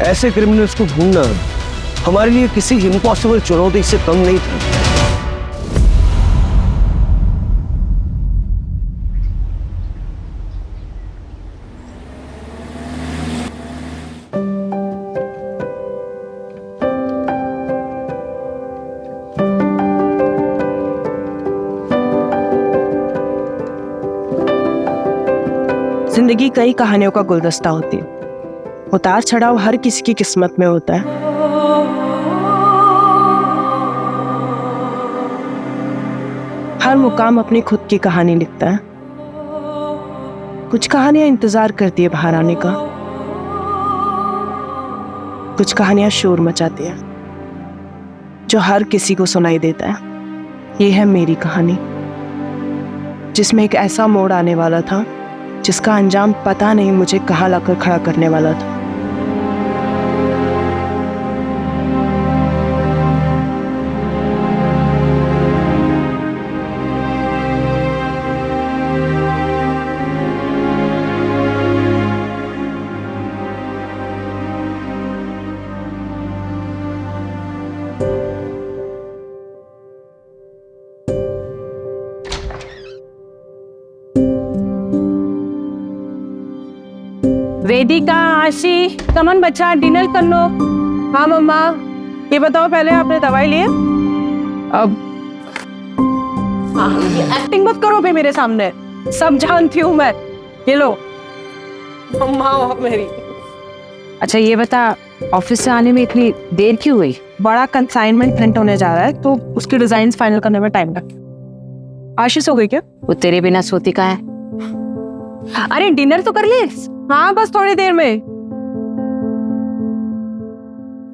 ऐसे क्रिमिनल्स को ढूंढना हमारे लिए किसी इम्पॉसिबल चुनौती से कम नहीं था। जिंदगी कई कहानियों का गुलदस्ता होती है। उतार चढ़ाव हर किसी की किस्मत में होता है। हर मुकाम अपनी खुद की कहानी लिखता है। कुछ कहानियां इंतजार करती है बाहर आने का, कुछ कहानियां शोर मचाती है जो हर किसी को सुनाई देता है। ये है मेरी कहानी, जिसमें एक ऐसा मोड़ आने वाला था जिसका अंजाम पता नहीं मुझे कहाँ लाकर खड़ा करने वाला था। वेदिका, आशी, कमन बच्चा डिनर कर लो। हाँ मम्मा, ये बताओ पहले आपने दवाई ली है? अब एक्टिंग मत करो मेरे सामने, सब जानती हूँ मैं। ये लो मम्मा आप मेरी। अच्छा ये बता, ऑफिस से आने में इतनी देर क्यों हुई? बड़ा कंसाइनमेंट प्रिंट होने जा रहा है तो उसके डिजाइन फाइनल करने में टाइम लगता। आशीष हो गई क्या? वो तेरे बिना सोती का है। अरे डिनर तो कर ली। हाँ बस थोड़ी देर में।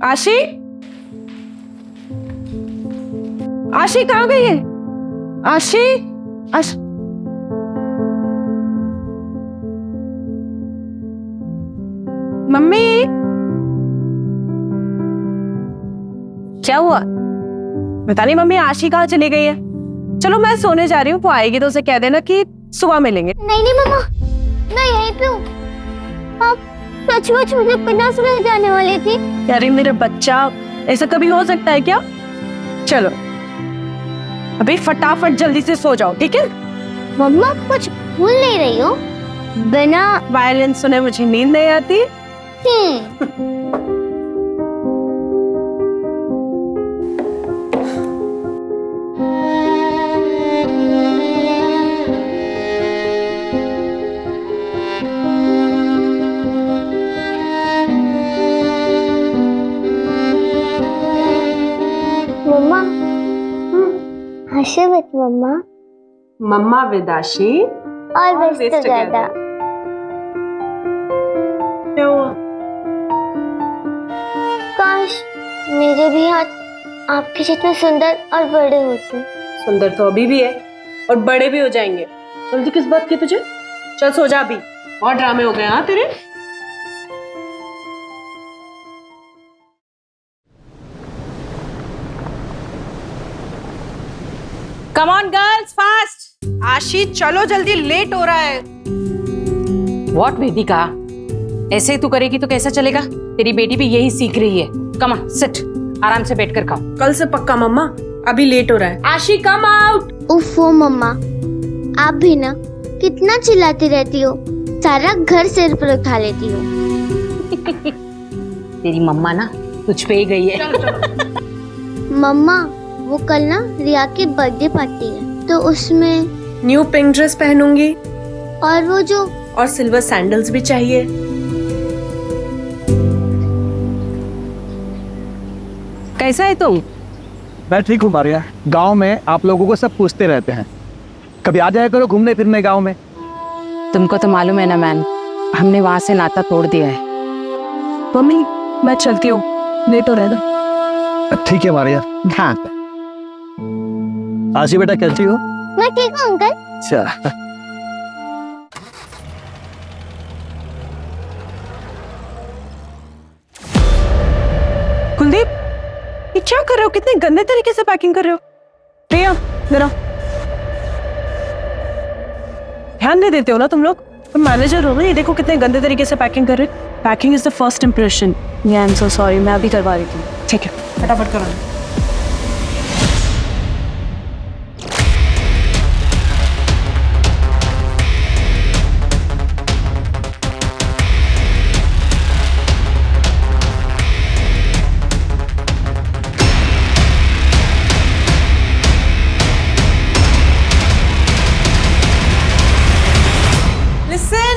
आशी, आशी कहाँ गई है? आशी, आशी मम्मी क्या हुआ? पता नहीं मम्मी आशी कहाँ चली गई है। चलो मैं सोने जा रही हूँ, वो आएगी तो उसे कह देना कि सुबह मिलेंगे। नहीं नहीं मम्मा, मैं यहीं पे हूँ। आप सचमुच मुझे बिना सुने जाने वाली थी? यार मेरे बच्चा, ऐसा कभी हो सकता है क्या? चलो अभी फटाफट जल्दी से सो जाओ, ठीक है? मम्मा कुछ भूल नहीं रही हो? बिना वायलिन सुने मुझे नींद नहीं आती। मम्मा हंसे मत मम्मा। मम्मा विदाशी और बेस्ट टुगेदर। क्या हुआ? काश मेरे भी हाथ आपके जितने सुंदर और बड़े होते। सुंदर तो अभी भी है और बड़े भी हो जाएंगे। जल्दी किस बात की तुझे? चल सो जा अभी, और ड्रामे हो गए हाँ तेरे। Come on girls fast. आशी चलो जल्दी, लेट हो रहा है। व्हाट वेदिका, ऐसे ही तू करेगी तो कैसा चलेगा? तेरी बेटी भी यही सीख रही है। कम ऑन सिट, आराम से बैठ कर खाओ। कल से पक्का मम्मा, अभी लेट हो रहा है। आशी कम आउट। उफ़ो मम्मा, आप भी ना कितना चिल्लाती रहती हो, सारा घर सिर पर उठा लेती हो। तेरी मम्मा ना तुझ पे ही गई है। मम्मा वो कल ना रिया की बर्थडे पार्टी है तो उसमें न्यू पिंक ड्रेस पहनूंगी और वो जो और सिल्वर सैंडल्स भी चाहिए। कैसा है तुम? मैं ठीक हूँ मारिया। गांव में आप लोगों को सब पूछते रहते हैं, कभी आ जाया करो घूमने फिरने गांव में। तुमको तो मालूम है ना मैन, हमने वहां से नाता तोड़ दिया है। मम्मी मैं चलती हूँ, लेट हो रहा है ना। ठीक है मारिया। हाँ आशी बेटा कैसी हो? मैं ठीक हूँ अंकल। अच्छा कुलदीप, ये क्या कर रहे हो? कितने गंदे तरीके से पैकिंग कर रहे हो। प्रिया जरा ध्यान नहीं देते हो ना तुम लोग? तुम मैनेजर हो ना, ये देखो कितने गंदे तरीके से पैकिंग कर रहे हो। Packing is the first impression. I am so sorry, मैं अभी करवा रही थी। ठीक है, फटाफट करो।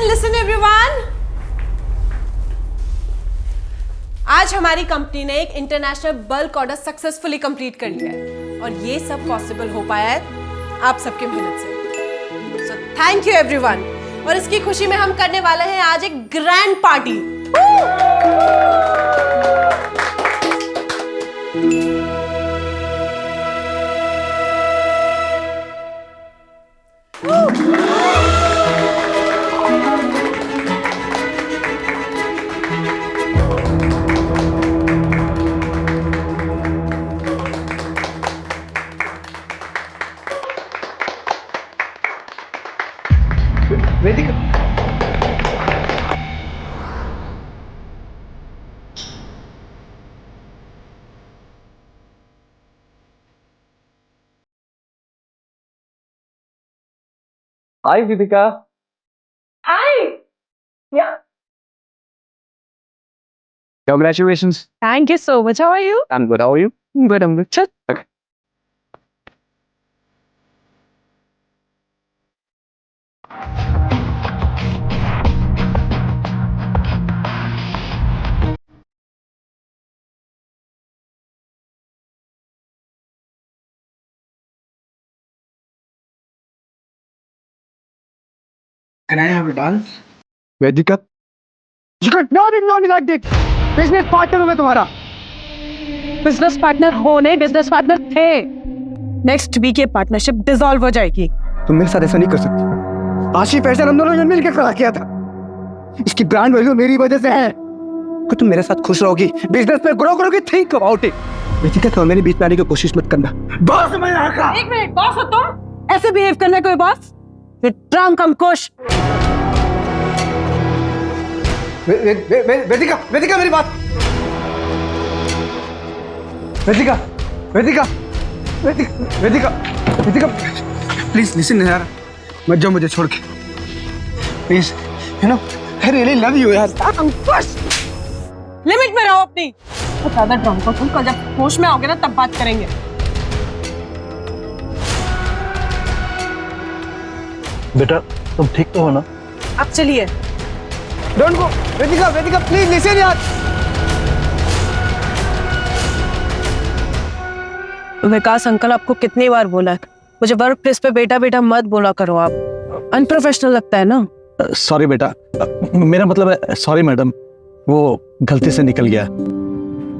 लिसन एवरीवन, आज हमारी कंपनी ने एक international bulk order successfully complete कर लिया है और ये सब पॉसिबल हो पाया है आप सबके मेहनत से। So thank you everyone. और इसकी खुशी में हम करने वाले हैं आज एक grand party. Vedika, hi Vedika. Hi. Congratulations. Thank you so much. How are you? I'm good. How are you? Good, I'm good. Chal. Okay. Can I have a dance? Vedika? You got not like this. Business partner हूँ मैं तुम्हारा। Business partner हो नहीं, business partner थे। Next week ये partnership dissolve हो जाएगी। तुम मेरे साथ ऐसा नहीं कर सकती। आशिफ ऐसा हम दोनों ने मिलकर खड़ा किया था। इसकी ब्रांड वैल्यू मेरी वजह से है। कि तुम मेरे साथ खुश रहोगी, बिजनेस में ग्रो करोगी, थिंक अबाउट इट। वेदिका, तुम मेरे बीच में आने की कोशिश मत करना। बॉस मैं यहाँ का। एक मिनट, बॉस हो तुम? ऐसे बिहेव करना कोई बॉस? ये ट्रंक अंकुश। वेदिका, वेदिका मेरी बात। वेदिका, वेदिका, वेदिका, वेदिका, वेदिका, प्लीज लिसन यार, मत जाओ मुझे छोड़ के, please, you know, I really love you यार। अंकुश, लिमिट में रहो अपनी। बहुत ज्यादा ड्रंक हो तुम, कल जब होश में आओगे ना तब बात करेंगे। बेटा, तुम ठीक तो हो ना? अब चलिए। Don't go, Vedika, Vedika, please listen यार। विकास अंकल, आपको कितनी बार बोला है मुझे वर्क प्लेस पे बेटा बेटा मत बोला करो, आप अनप्रोफेशनल लगता है ना। सॉरी बेटा, मेरा मतलब है सॉरी मैडम, वो गलती से निकल गया।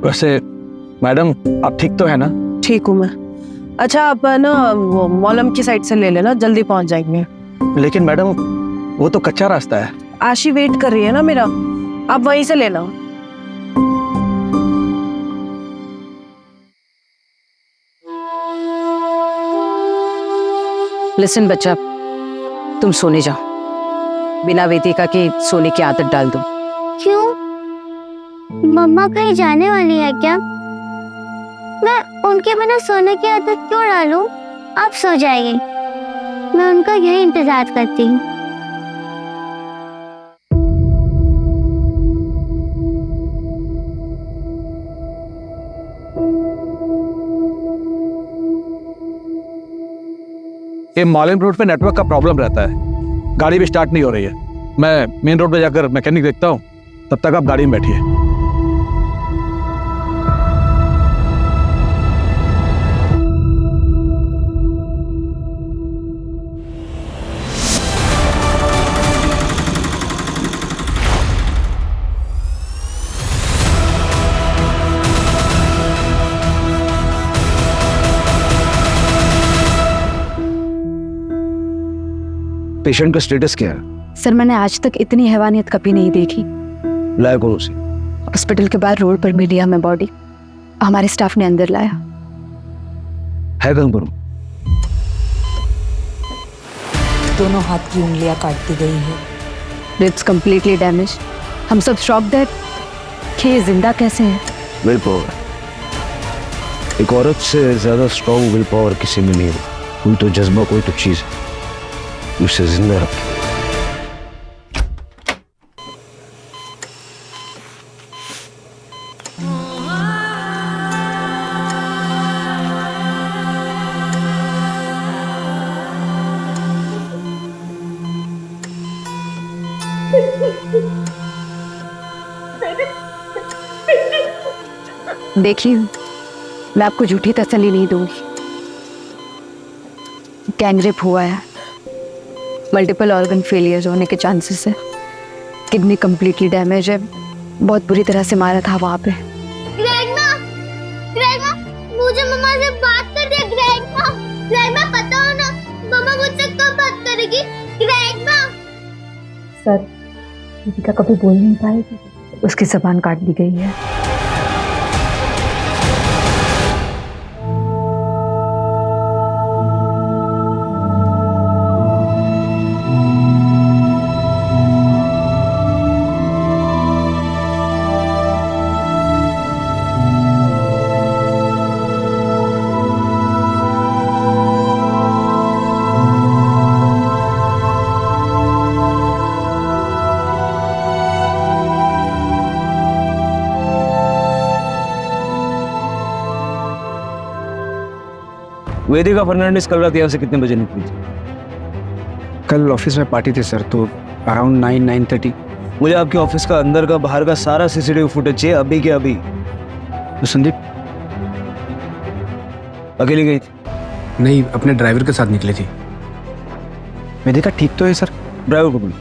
वैसे मैडम आप ठीक तो है ना? ठीक हूँ मैं। अच्छा, आप ना वो मॉलम की साइड से ले लेना, जल्दी पहुंच जाएंगे। लेकिन मैडम वो तो कच्चा रास्ता है। आशी वेट कर रही है ना मेरा, आप वहीं से लेना। लिसन बच्चा, तुम सोने जाओ। बिना वेदिका के सोने की आदत डाल दो। क्यों? मम्मा कहीं जाने वाली है क्या? मैं उनके बिना सोने की आदत क्यों डालूं? आप सो जाइए, मैं उनका यही इंतजार करती हूँ। ये मॉलम रोड पे नेटवर्क का प्रॉब्लम रहता है, गाड़ी भी स्टार्ट नहीं हो रही है। मैं मेन रोड पे जाकर मैकेनिक देखता हूँ, तब तक आप गाड़ी में बैठिए। पेशेंट का स्टेटस क्या है? सर, मैंने आज तक इतनी हैवानियत कभी नहीं देखी। लाया कौन उसे? हॉस्पिटल के बाहर रोड पर मिली हमें बॉडी, हमारे स्टाफ ने अंदर लाया। है कहाँ पर? दोनों हाथ की उंगलियां काट दी गई है। रिब्स कंप्लीटली डैमेज, हम सब शॉक्ड है कि ये जिंदा कैसे है। विल पावर, एक औरत से ज्यादा स्ट्रॉन्ग विल पावर किसी में नहीं है। कोई तो जज्बा, कोई तो चीज उसे जिंदा रखे। देखिए, मैं आपको झूठी तसल्ली नहीं दूंगी। गैंगरेप हुआ है, मल्टीपल ऑर्गन फेलियर होने के चांसेस है, किडनी कंप्लीटली डैमेज है, बहुत बुरी तरह से मारा था वहां पे। ग्रैंडमा, ग्रैंडमा, मुझे मम्मा से बात कर दे। ग्रैंडमा, ग्रैंडमा पता हो ना मम्मा मुझसे कब बात करेगी। ग्रैंडमा सर, दीपिका कभी बोल नहीं पाएगी, उसकी जबान काट दी गई है। वेदिका फर्नांडिस कल रात यहाँ से कितने बजे निकली थी? कल ऑफिस में पार्टी थी सर, तो अराउंड 9-9:30। मुझे आपके ऑफिस का अंदर का बाहर का सारा सीसीटीवी फुटेज चाहिए, अभी के अभी। तो संदीप अकेली गई थी? नहीं, अपने ड्राइवर के साथ निकली थी। वेदिका ठीक तो है सर? ड्राइवर को बोलो।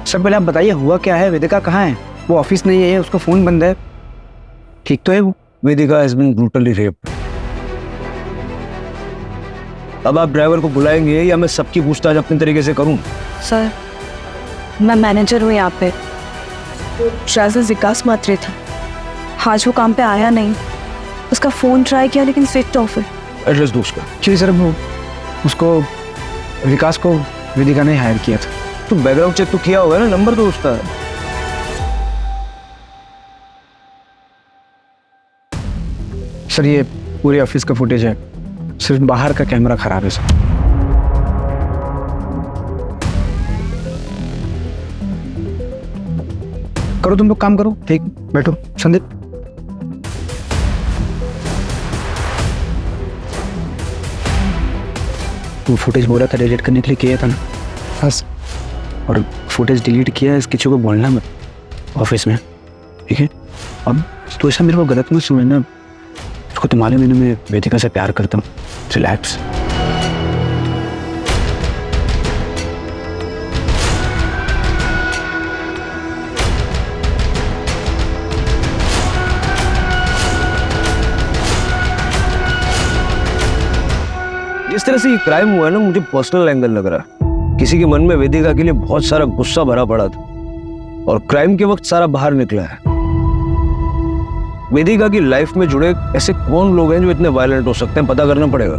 सर पहले आप बताइए हुआ क्या है, वेदिका कहाँ है? वो ऑफिस नहीं है, उसका फोन बंद है, ठीक तो है वो? वेदिका हैज बीन ब्रूटली रेप्ड। अब आप ड्राइवर को बुलाएंगे या मैं सबकी पूछताछ अपने तरीके से करूं? सर, मैं मैनेजर हूँ यहाँ पे। ड्राइवर विकास मात्रे था, आज वो काम पे आया नहीं। उसका फोन ट्राई किया लेकिन स्विच ऑफ है। एड्रेस दो उसका। क्यों सर, वो उसको विकास को वेदिका ने हायर किया था। तो बैकग्राउंड चेक तो किया होगा ना, नंबर तो उसका है। सर ये पूरे ऑफिस का फुटेज है, सिर्फ बाहर का कैमरा खराब है सर। करो तुम लोग काम करो, ठीक बैठो। संदीप वो फुटेज बोला था डिलीट करने के लिए, किया था ना? बस, और फुटेज डिलीट किया है, किसी को बोलना मत ऑफिस में, ठीक है? अब तो ऐसा मेरे को गलत मत समझना, उसको तुम्हारे महीने में वेदिका से प्यार करता हूँ। रिलैक्स। जिस तरह से ये क्राइम हुआ है ना, मुझे पर्सनल एंगल लग रहा है। किसी के मन में वेदिका के लिए बहुत सारा गुस्सा भरा पड़ा था और क्राइम के वक्त सारा बाहर निकला है। वेदिका की लाइफ में जुड़े ऐसे कौन लोग हैं जो इतने वायलेंट हो सकते हैं, पता करना पड़ेगा।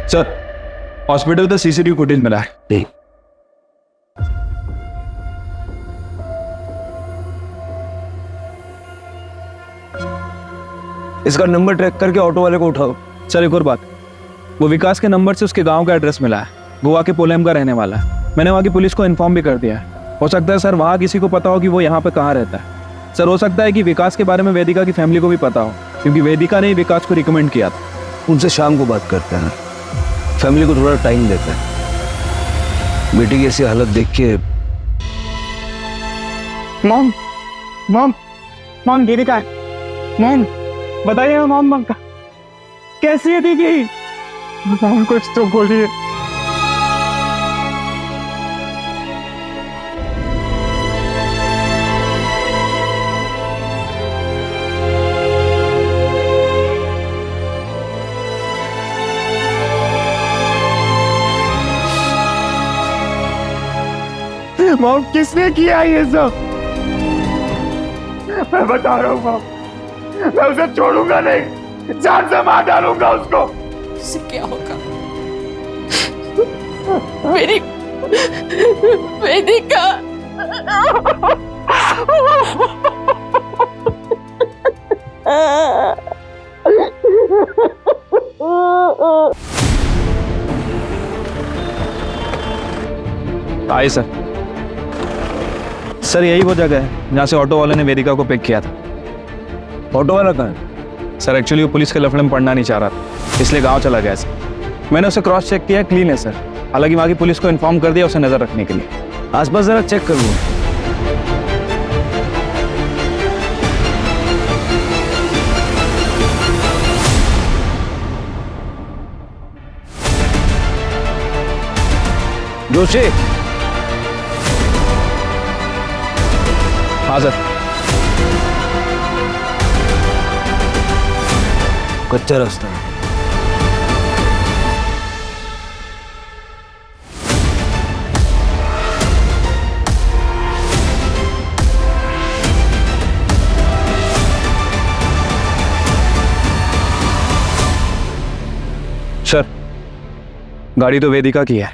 सर, हॉस्पिटल का सीसीटीवी फुटेज मिला है। ठीक। इसका नंबर ट्रैक करके ऑटो वाले को उठाओ। सर एक और बात, वो विकास के नंबर से उसके गांव का एड्रेस मिला है। गोवा के पोलेम का रहने वाला है। मैंने वहाँ की पुलिस को इन्फॉर्म भी कर दिया है। हो सकता है सर वहाँ किसी को पता हो कि वो यहाँ पे कहाँ रहता है। सर हो सकता है कि विकास के बारे में वेदिका की फैमिली को भी पता हो, क्योंकि वेदिका ने ही विकास को रिकमेंड किया था। उनसे शाम को बात करते हैं, फैमिली को थोड़ा टाइम देते हैं। बेटी की ऐसी हालत देख के। मॉम मॉम मॉम वेदिका, मॉम बताइए मॉम कैसी है दीदी? मॉम कुछ तो बोलिए। मॉम किसने किया ये सब? मैं बता रहा हूँ माँ, मैं उसे छोड़ूंगा नहीं, जान से मार डालूंगा उसको। उससे क्या होगा? मेरी वेदिका। आइए सर। सर यही वो जगह है जहाँ से ऑटो वाले ने वेदिका को पिक किया था। ऑटो वाला कहाँ है? सर एक्चुअली वो पुलिस के लफड़े में पढ़ना नहीं चाह रहा था, इसलिए गांव चला गया सर। मैंने उसे क्रॉस चेक किया, क्लीन है सर। हालांकि वहाँ की पुलिस को इन्फॉर्म कर दिया उसे नजर रखने के लिए। आसपास जरा चेक कर लो। जोशी। हाँ सर। कच्चा रास्ता है। सर गाड़ी तो वेदिका की है।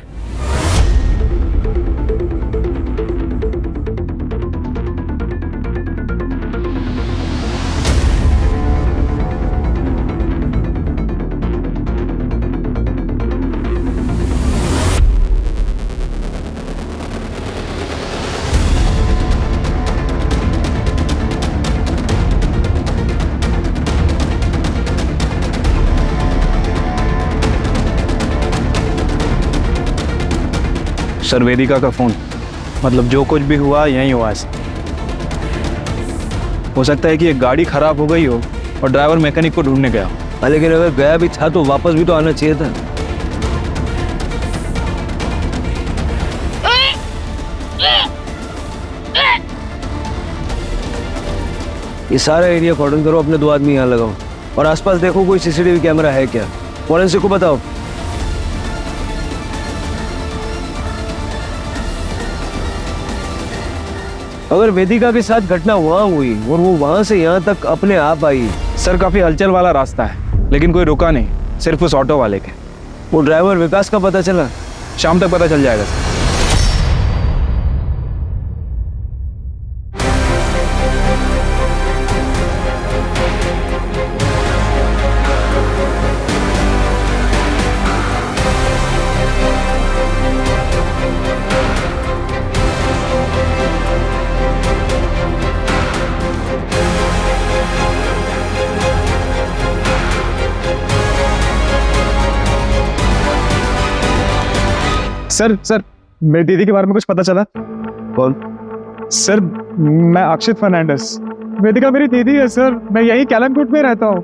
सर वेदिका का फोन, मतलब जो कुछ भी हुआ यहीं हुआ है। हो सकता है कि एक गाड़ी खराब हो गई हो और ड्राइवर मैकेनिक को ढूंढने गया हो। लेकिन अगर गया भी था तो वापस भी तो आना चाहिए था। ये सारा एरिया कॉर्डन करो, अपने 2 आदमी यहाँ लगाओ और आसपास देखो कोई सीसीटीवी कैमरा है क्या। फॉरेंसिक को बताओ। अगर वेदिका के साथ घटना वहां हुई और वो वहां से यहाँ तक अपने आप आई। सर काफी हलचल वाला रास्ता है, लेकिन कोई रुका नहीं, सिर्फ उस ऑटो वाले के। वो ड्राइवर विकास का पता चला? शाम तक पता चल जाएगा सर। सर मेरी दीदी के बारे में कुछ पता चला? कौन? सर मैं अक्षित फर्नांडिस। वेदिका मेरी दीदी है सर, मैं यही कैलमकोट में रहता हूँ।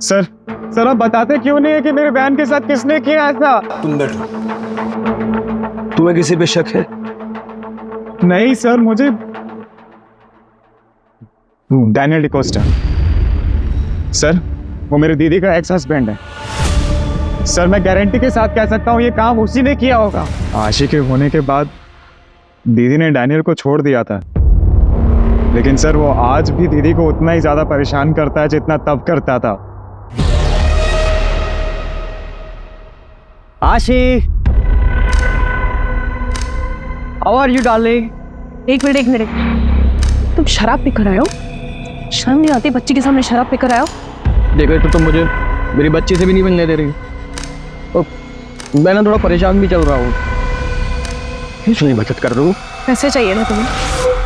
सर आप बताते क्यों नहीं है कि मेरे बहन के साथ किसने किया ऐसा? तुम बैठो। तुम्हें किसी पे शक है? नहीं सर, मुझे डैनियल डिकोस्टा, सर वो मेरी दीदी का एक्स हस्बैंड है। सर मैं गारंटी के साथ कह सकता हूँ ये काम उसी ने किया होगा। आशिक होने के बाद दीदी ने डैनियल को छोड़ दिया था, लेकिन सर वो आज भी दीदी को उतना ही ज्यादा परेशान करता है जितना तब करता था। आशिक, हाउ आर यू डार्लिंग? एक मिनट, तुम शराब पीकर आए हो? शर्म नहीं आती बच्ची के सामने शराब पीकर आए हो? देखो तो तुम मुझे मेरी बच्ची से भी नहीं मिलने दे रही, और मैं ना थोड़ा परेशान भी चल रहा हूँ। इसलिए बचत कर रहा हूँ। पैसे चाहिए ना तुम्हें?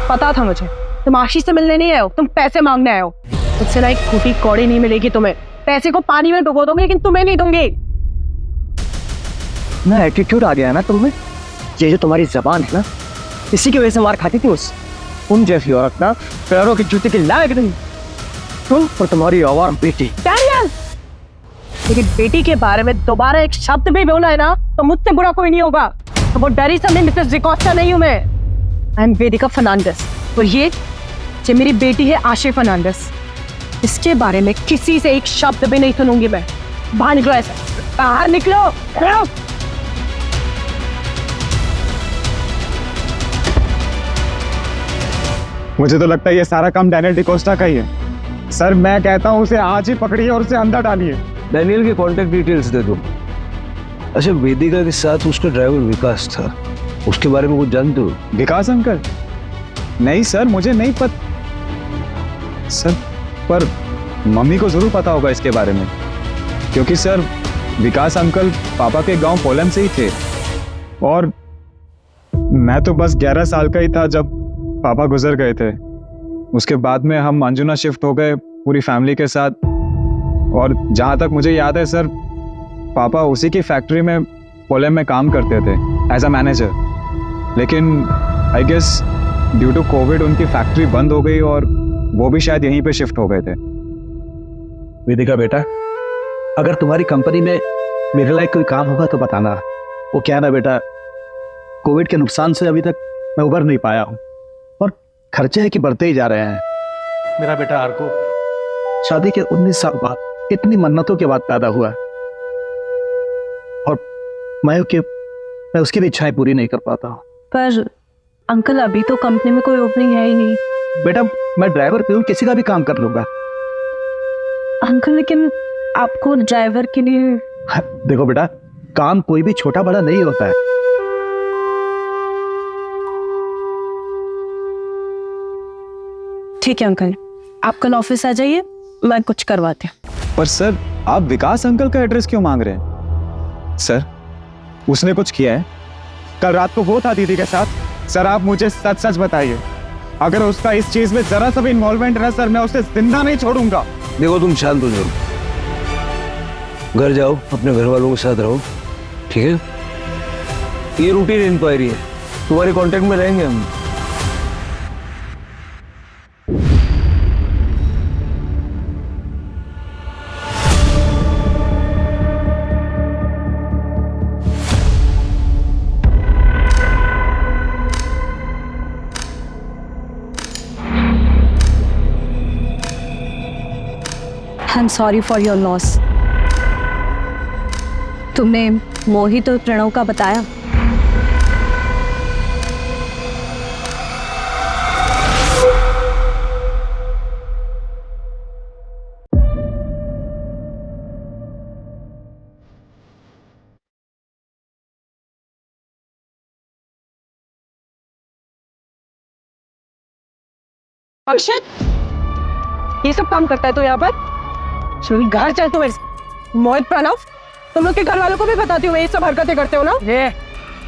पता था मुझे, तुम आशीष से मिलने नहीं आए हो, तुम पैसे मांगने आए हो। मुझसे ना एक फूटी कौड़ी नहीं मिलेगी तुम्हें। पैसे को पानी में डुबो दूंगी, लेकिन तुम्हें नहीं दूंगी। ना एटीट्यूड आ गया है ना तुम्हें। ये जो तुम्हारी जबान है ना, इसी की वजह से मार खाती थी तुम जैसी औरत ना पैरों की जूते की लायक नहीं। तुम और तुम्हारी आवारा बेटी। डैनियल, लेकिन बेटी के बारे में दोबारा एक शब्द भी बोला है ना तो मुझसे बुरा कोई नहीं होगा। तो वो डरी समझे मिसेस डिकोस्टा नहीं हूं मैं। आई एम वेदिका फर्नांडिस, और ये मेरी बेटी है आशी फर्नांडिस। इसके बारे में किसी से एक शब्द भी नहीं सुनूंगी मैं। बाहर निकलो, ऐसे बाहर निकलो। मुझे तो लगता है ये सारा काम डैनियल डिकोस्टा का ही है। सर मैं कहता हूँ उसे आज ही पकड़िए और उसे अंदर डालिए। डैनियल की कांटेक्ट डिटेल्स दे दो। अच्छा, वेदिका के साथ उसका ड्राइवर विकास था, उसके बारे में कुछ जानते हो? विकास अंकल? नहीं सर, मुझे नहीं पता सर, पर मम्मी को जरूर पता होगा इसके बारे में, क्योंकि सर विकास अंकल पापा के गांव पोलम से ही थे और मैं तो बस 11 साल का ही था जब पापा गुजर गए थे। उसके बाद में हम अंजुना शिफ्ट हो गए पूरी फैमिली के साथ, और जहाँ तक मुझे याद है सर, पापा उसी की फैक्ट्री में पोलम में काम करते थे एज अ मैनेजर, लेकिन I guess due to Covid उनकी फैक्ट्री बंद हो गई और वो भी शायद यहीं पे शिफ्ट हो गए थे। वेदिका बेटा, अगर तुम्हारी कंपनी में मेरे लायक कोई काम होगा तो बताना। वो क्या ना बेटा, कोविड के नुकसान से अभी तक मैं उबर नहीं पाया हूँ और खर्चे हैं कि बढ़ते ही जा रहे हैं। मेरा बेटा आर्को शादी के 19 साल बाद इतनी मन्नतों के बाद पैदा हुआ और मैं उसकी भी इच्छाएं पूरी नहीं कर पाता हूँ। पर अंकल अभी तो कंपनी में कोई ओपनिंग है ही नहीं। बेटा मैं ड्राइवर पे हूँ, किसी का भी काम कर लूंगा। अंकल लेकिन आपको ड्राइवर के लिए देखो बेटा, काम कोई भी छोटा बड़ा नहीं होता है। ठीक है अंकल, आप कल ऑफिस आ जाइए, मैं कुछ करवाती हूँ। पर सर आप विकास अंकल का एड्रेस क्यों मांग रहे हैं? सर उसने कुछ किया है? कल रात को वो था दीदी के साथ। सर आप मुझे सच सच बताइए, अगर उसका इस चीज में जरा सा भी इन्वॉल्वमेंट है सर, मैं उसे जिंदा नहीं छोड़ूंगा। देखो तुम शांत हो जाओ, घर जाओ, अपने घर वालों के साथ रहो, ठीक है? ये रूटीन इंक्वायरी है, तुम्हारे कांटेक्ट में रहेंगे हम। आई am sorry for your loss. तुमने मोहित और प्रणव का बताया? अक्षत, ये सब काम करता है तो यहाँ पर? चल घर चल तू मेरे से। मोहित, प्रणव, तुम लोग के घर वालों को भी बताती हूँ मैं ये सब हरकतें करते हो ना? ये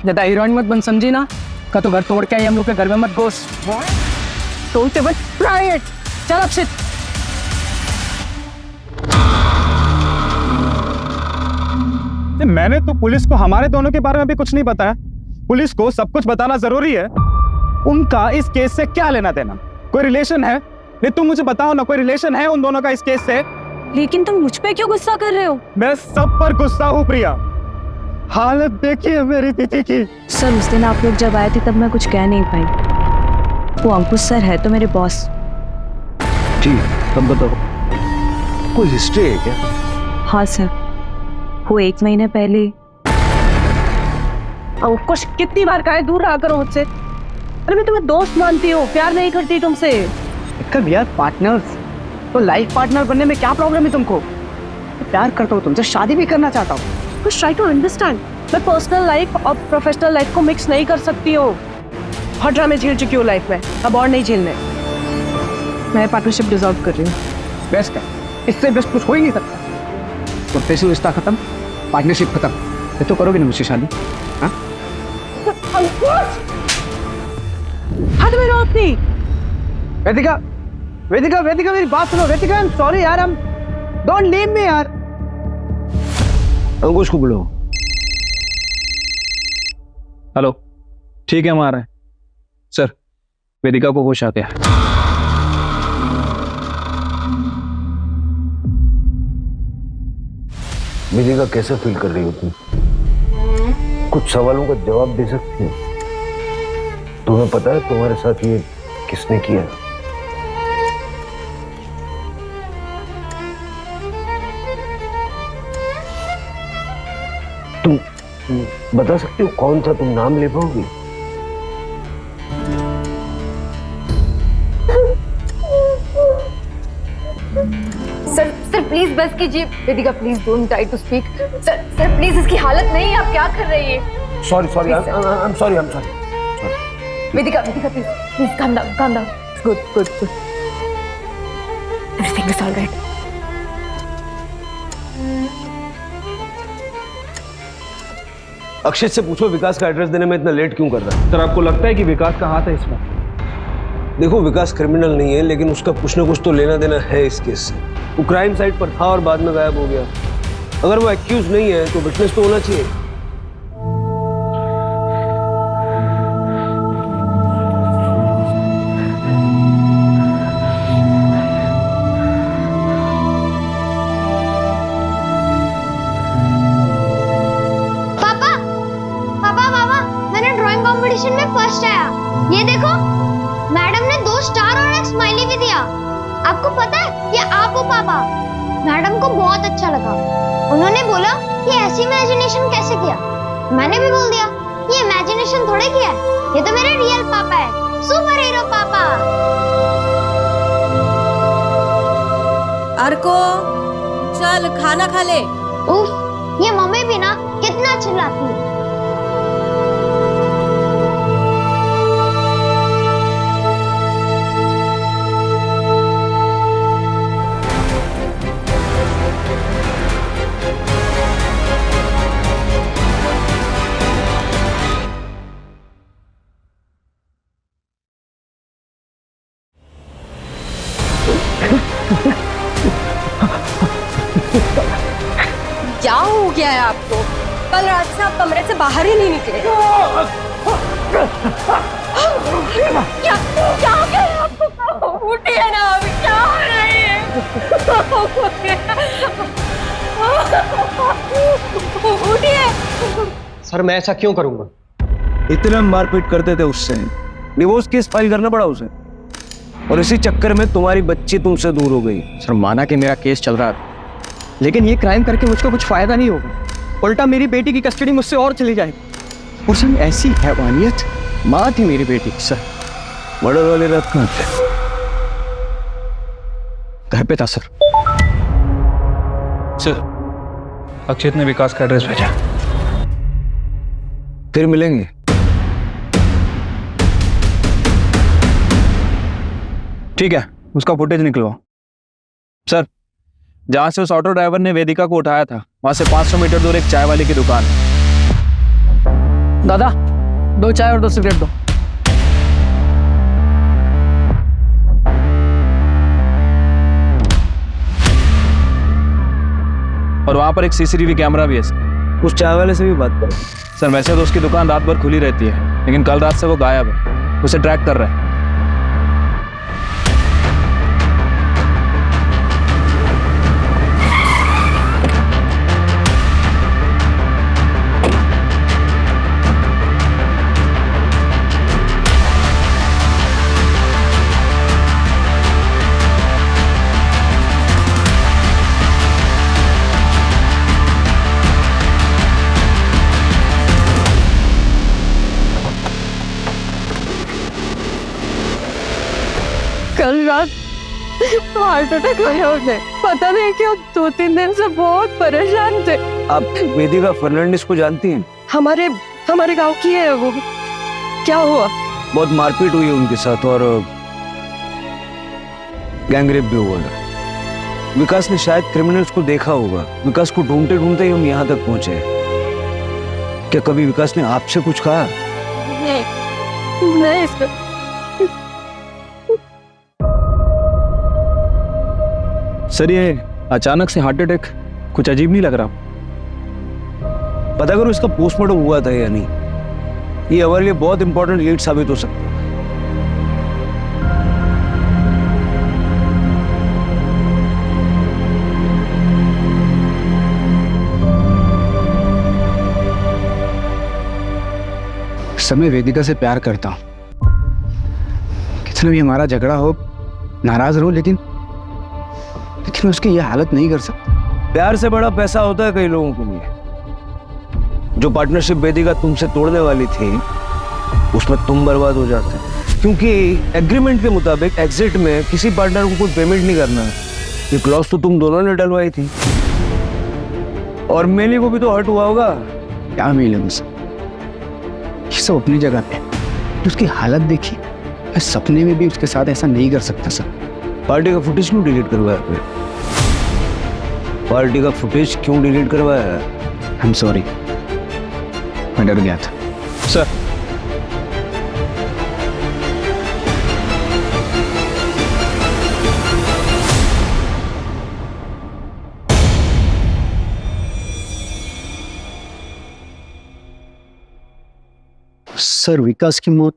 ज्यादा हीरोइन मत बन, समझी ना? का तो घर तोड़ के आई, हम लोग के घर में मत घुस। तो टेबल प्राइवेट। चल अक्षित। मैंने तो पुलिस को हमारे दोनों के बारे में भी कुछ नहीं बताया। पुलिस को सब कुछ बताना जरूरी है? उनका इस केस से क्या लेना देना? कोई रिलेशन है? नहीं तुम मुझे बताओ ना, कोई रिलेशन है उन दोनों का इस केस से? लेकिन तुम मुझ पे क्यों गुस्सा कर रहे हो? मैं सब पर गुस्सा हूँ प्रिया। हालत देखिए मेरी दीदी की। सर उस दिन आप लोग जब आए थे तब मैं कुछ कह नहीं पाई। वो अंकुश सर है तो मेरे बॉस। ठीक, तब बताओ, कोई हिस्ट्री है क्या? हाँ सर, वो 1 महीने पहले। अंकुश कितनी बार कहा है दूर रहा करो मुझसे। अरे मैं तुम्हें दोस्त मानती हूँ, प्यार नहीं करती तुमसे। यार पार्टनर्स तो लाइफ पार्टनर बनने में क्या प्रॉब्लम है तुमको? प्यार करता हूँ तुमसे, शादी भी करना चाहता हूँ। कुछ ट्राई टू अंडरस्टैंड। मैं पर्सनल लाइफ और प्रोफेशनल लाइफ को मिक्स नहीं कर सकती हूँ। हर ड्रामे झेल चुकी हूँ लाइफ में, अब और नहीं झेलने। मैं पार्टनरशिप डिसॉल्व कर रही हूँ। बेस्ट है, इससे बेस्ट कुछ हो ही नहीं सकता। प्रोफेशनल रिश्ता खत्म, पार्टनरशिप खत्म। ये तो करोगे ना मुझसे शादी? हाँ अंकुश, हाथ में रहो अपनी। वेदिका, वेदिका, वेदिका मेरी बात सुनो। वेदिका आई एम सॉरी यार, हम डोंट लीव मी यार। अंकुश को बुलाओ। हेलो, ठीक है हम आ रहे हैं। सर वेदिका को होश आ गया। वेदिका कैसा फील कर रही हो तुम? कुछ सवालों का जवाब दे सकती हो? तुम्हें पता है तुम्हारे साथ ये किसने किया? तुम बता सकते हो कौन था? तुम नाम ले पाओगे? बस कीजिए। Vedika please don't try to speak. Sir sir please, इसकी हालत नहीं है, आप क्या कर रही है? Sorry sorry, I am sorry. Vedika Vedika please please calm down, calm down. Good good good. Everything is all right. अक्षित से पूछो विकास का एड्रेस देने में इतना लेट क्यों कर रहा है। सर आपको लगता है कि विकास का हाथ है इसमें? देखो विकास क्रिमिनल नहीं है, लेकिन उसका कुछ ना कुछ तो लेना देना है इस केस से। वो क्राइम साइट पर था और बाद में गायब हो गया। अगर वो एक्यूज नहीं है तो विटनेस तो होना चाहिए। पापा पापा पापा, मैंने ड्राइंग कंपटीशन में फर्स्ट आया। ये देखो, मैडम ने 2 स्टार और एक स्माइली भी दिया। आपको पता है ये आप हो पापा। मैडम को बहुत अच्छा लगा। उन्होंने बोला कि ऐसी इमेजिनेशन कैसे किया। मैंने भी बोल दिया ये इमेजिनेशन थोड़े किया है, ये तो मेरे रियल पापा है, सुपर हीरो पापा। अर्को चल खाना खा ले। उफ, ये मम्मी भी ना कितना चिल्लाती है। क्या हो गया है आपको? कल रात से आप कमरे से बाहर ही नहीं निकले। क्या क्या हो गया है आपको? उठिए ना, अभी क्या हो रही है? उठिए। सर मैं ऐसा क्यों करूंगा? इतना मारपीट करते थे उससे, डिवोर्स केस फाइल करना पड़ा उसे, और इसी चक्कर में तुम्हारी बच्ची तुमसे दूर हो गई। सर माना कि मेरा केस चल रहा था, लेकिन ये क्राइम करके मुझको कुछ फायदा नहीं होगा। उल्टा मेरी बेटी की कस्टडी मुझसे और चली जाएगी। और सर ऐसी हैवानियत, माँ थी मेरी बेटी। सर मर्डर वाली रात कहाँ थे? घर पे था सर। सर अक्षित ने विकास का एड्रेस भेजा। फिर मिलेंगे। ठीक है, उसका फुटेज निकलवाओ। सर जहां से उस ऑटो ड्राइवर ने वेदिका को उठाया था, वहां से 500 मीटर दूर एक चाय वाले की दुकान है। दादा 2 चाय और 2 सिगरेट दो। और वहां पर एक सीसीटीवी कैमरा भी है सर। उस चाय वाले से भी बात करो। सर वैसे तो उसकी दुकान रात भर खुली रहती है, लेकिन कल रात से वो गायब है। उसे ट्रैक कर रहे हैं। कल रात हार्ट अटैक आया उन्हें। पता नहीं क्यों 2-3 दिन से बहुत परेशान थे। आप वेदिका फर्नांडिस को जानती हैं? हमारे गांव की है वो। क्या हुआ? बहुत मारपीट हुई है उनके साथ और गैंगरेप भी हुआ है। विकास ने शायद क्रिमिनल्स को देखा होगा। विकास को ढूंढते ढूंढते ही हम यहाँ तक पहुंचे। क्या कभी विकास ने आपसे कुछ कहा? नहीं सर। सर ये अचानक से हार्ट अटैक कुछ अजीब नहीं लग रहा? पता करो इसका पोस्टमार्टम हुआ था या नहीं। ये हमारे लिए बहुत इंपॉर्टेंट लीड साबित हो सकता है। मैं वेदिका से प्यार करता हूँ। कितना भी हमारा झगड़ा हो, नाराज रहो, लेकिन मैं उसकी यह हालत नहीं कर सकता। प्यार से बड़ा पैसा होता है कई लोगों के लिए। जो पार्टनरशिप वेदिका तुमसे तोड़ने वाली थी, उसमें तुम बर्बाद हो जाते, क्योंकि एग्रीमेंट के मुताबिक एग्जिट में किसी पार्टनर को कोई पेमेंट नहीं करना है। ये क्लॉज तो तुम दोनों ने डलवाई थी, और मेली को भी तो हर्ट हुआ होगा। क्या मिले मुझसे, ये सब अपनी जगह पे। उसकी हालत देखी, मैं सपने में भी उसके साथ ऐसा नहीं कर सकता सर। पार्टी का फुटेज क्यों डिलीट करवाया आपने? पार्टी का फुटेज क्यों डिलीट करवाया? आई एम सॉरी, मैं डर गया था। सर सर विकास की मौत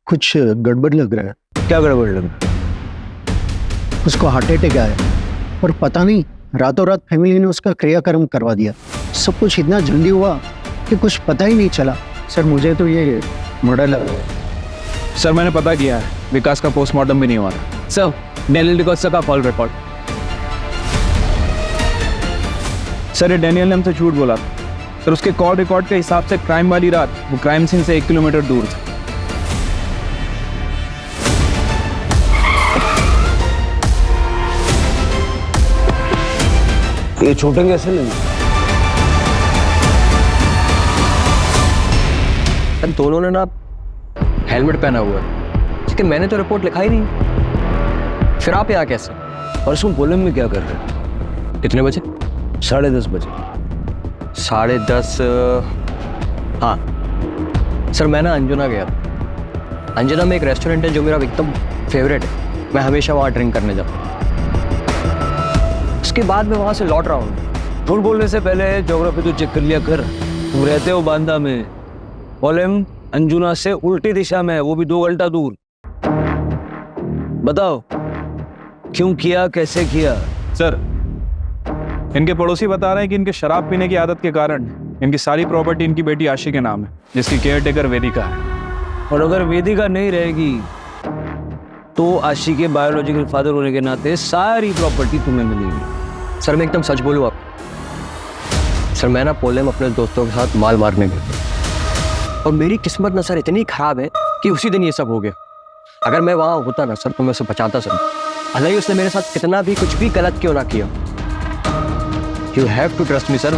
कुछ गड़बड़ लग रहा है। क्या गड़बड़ लगा? उसको हार्ट अटैक आया और पता नहीं रातों रात फैमिली ने उसका क्रियाक्रम करवा दिया। सब कुछ इतना जल्दी हुआ कि कुछ पता ही नहीं चला। सर मुझे तो ये मर्डर लग रहा है। सर मैंने पता किया है, विकास का पोस्टमार्टम भी नहीं हुआ था। सर डेनियल डिकोस्टा का कॉल रिकॉर्ड। सर ये डेनियल ने हमसे झूठ बोला था। सर उसके कॉल रिकॉर्ड के हिसाब से क्राइम वाली रात वो क्राइम सीन से 1 किलोमीटर दूर था। ये छूटेंगे कैसे नहीं? दोनों ने ना हेलमेट पहना हुआ है, लेकिन मैंने तो रिपोर्ट लिखा ही नहीं। फिर आप यहाँ कैसे? परसों पोलम में क्या कर रहे हैं? कितने बजे? 10:30 बजे। 10:30। हाँ सर, मैं ना अंजुना गया था। अंजुना में एक रेस्टोरेंट है जो मेरा एकदम फेवरेट है। मैं हमेशा वहाँ ड्रिंक करने जाता हूँ। उसके बाद मैं वहाँ से लौट रहा हूँ। झूठ बोलने से पहले ज्योग्राफी तो चेक कर लिया कर। तुम रहते हो बांदा में, पोलम अंजुना से उल्टी दिशा में है, वो भी 2 घंटा दूर। बताओ क्यों किया, कैसे किया? सर इनके पड़ोसी बता रहे हैं कि इनके शराब पीने की आदत के कारण इनकी सारी प्रॉपर्टी इनकी बेटी आशी के नाम है, जिसकी केयरटेकर वेदिका है। और अगर वेदिका नहीं रहेगी तो आशी के बायोलॉजिकल फादर होने के नाते सारी प्रॉपर्टी तुम्हें मिलेगी। सर मैं एकदम सच बोलूँ आप, सर मैं ना पोलम अपने दोस्तों के साथ माल मारने गया, और मेरी किस्मत ना सर इतनी खराब है कि उसी दिन ये सब हो गया। अगर मैं वहाँ होता ना सर तो मैं उसे बचाता सर। भले ही उसने मेरे साथ कितना भी कुछ भी गलत क्यों ना किया। You have to trust me sir,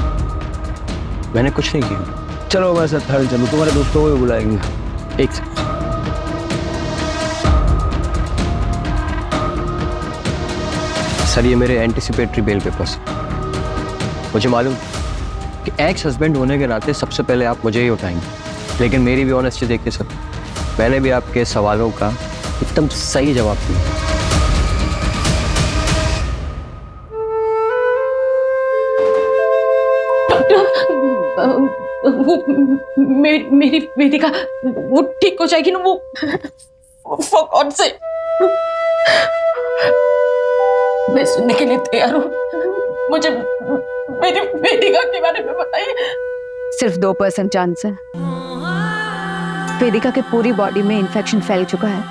मैंने कुछ नहीं किया। चलो मैं सर थर्ड चलूँ, तुम्हारे दोस्तों को भी बुलाएंगे। एक सेकंड सर, ये मेरे एंटिसिपेटरी बेल पेपर्स। मुझे मालूम कि एक्स हस्बैंड होने के नाते सबसे पहले आप मुझे ही उठाएंगे, लेकिन मेरी भी ऑनेस्टी देखिए सर, मैंने भी आपके सवालों का एकदम सही जवाब दिया। वो मेरी वेदिका वो ठीक हो जाएगी ना? वो फॉर गॉड से मैं सुनने के लिए तैयार हूँ। मुझे मेरी वेदिका के बारे में बताइए। सिर्फ 2% चांस है। वेदिका के पूरी बॉडी में इन्फेक्शन फैल चुका है।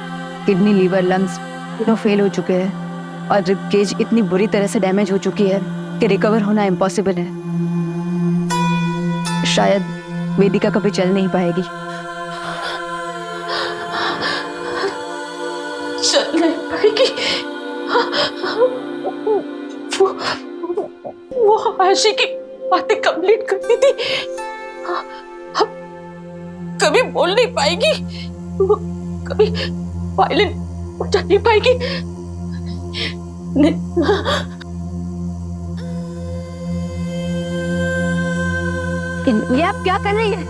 किडनी, लीवर, लंग्स तीनों फेल हो चुके हैं और रिब केज इतनी बुरी तरह से डैमेज हो चुकी है कि रिकवर होना इम्पॉसिबल है। शायद वेदिका कभी चल नहीं पाएगी। चल नहीं पाएगी? वो आशी की बातें कंप्लीट करती थी, अब कभी बोल नहीं पाएगी, वो कभी वायलेंट हो जा नहीं पाएगी। ये आप क्या कर रही है?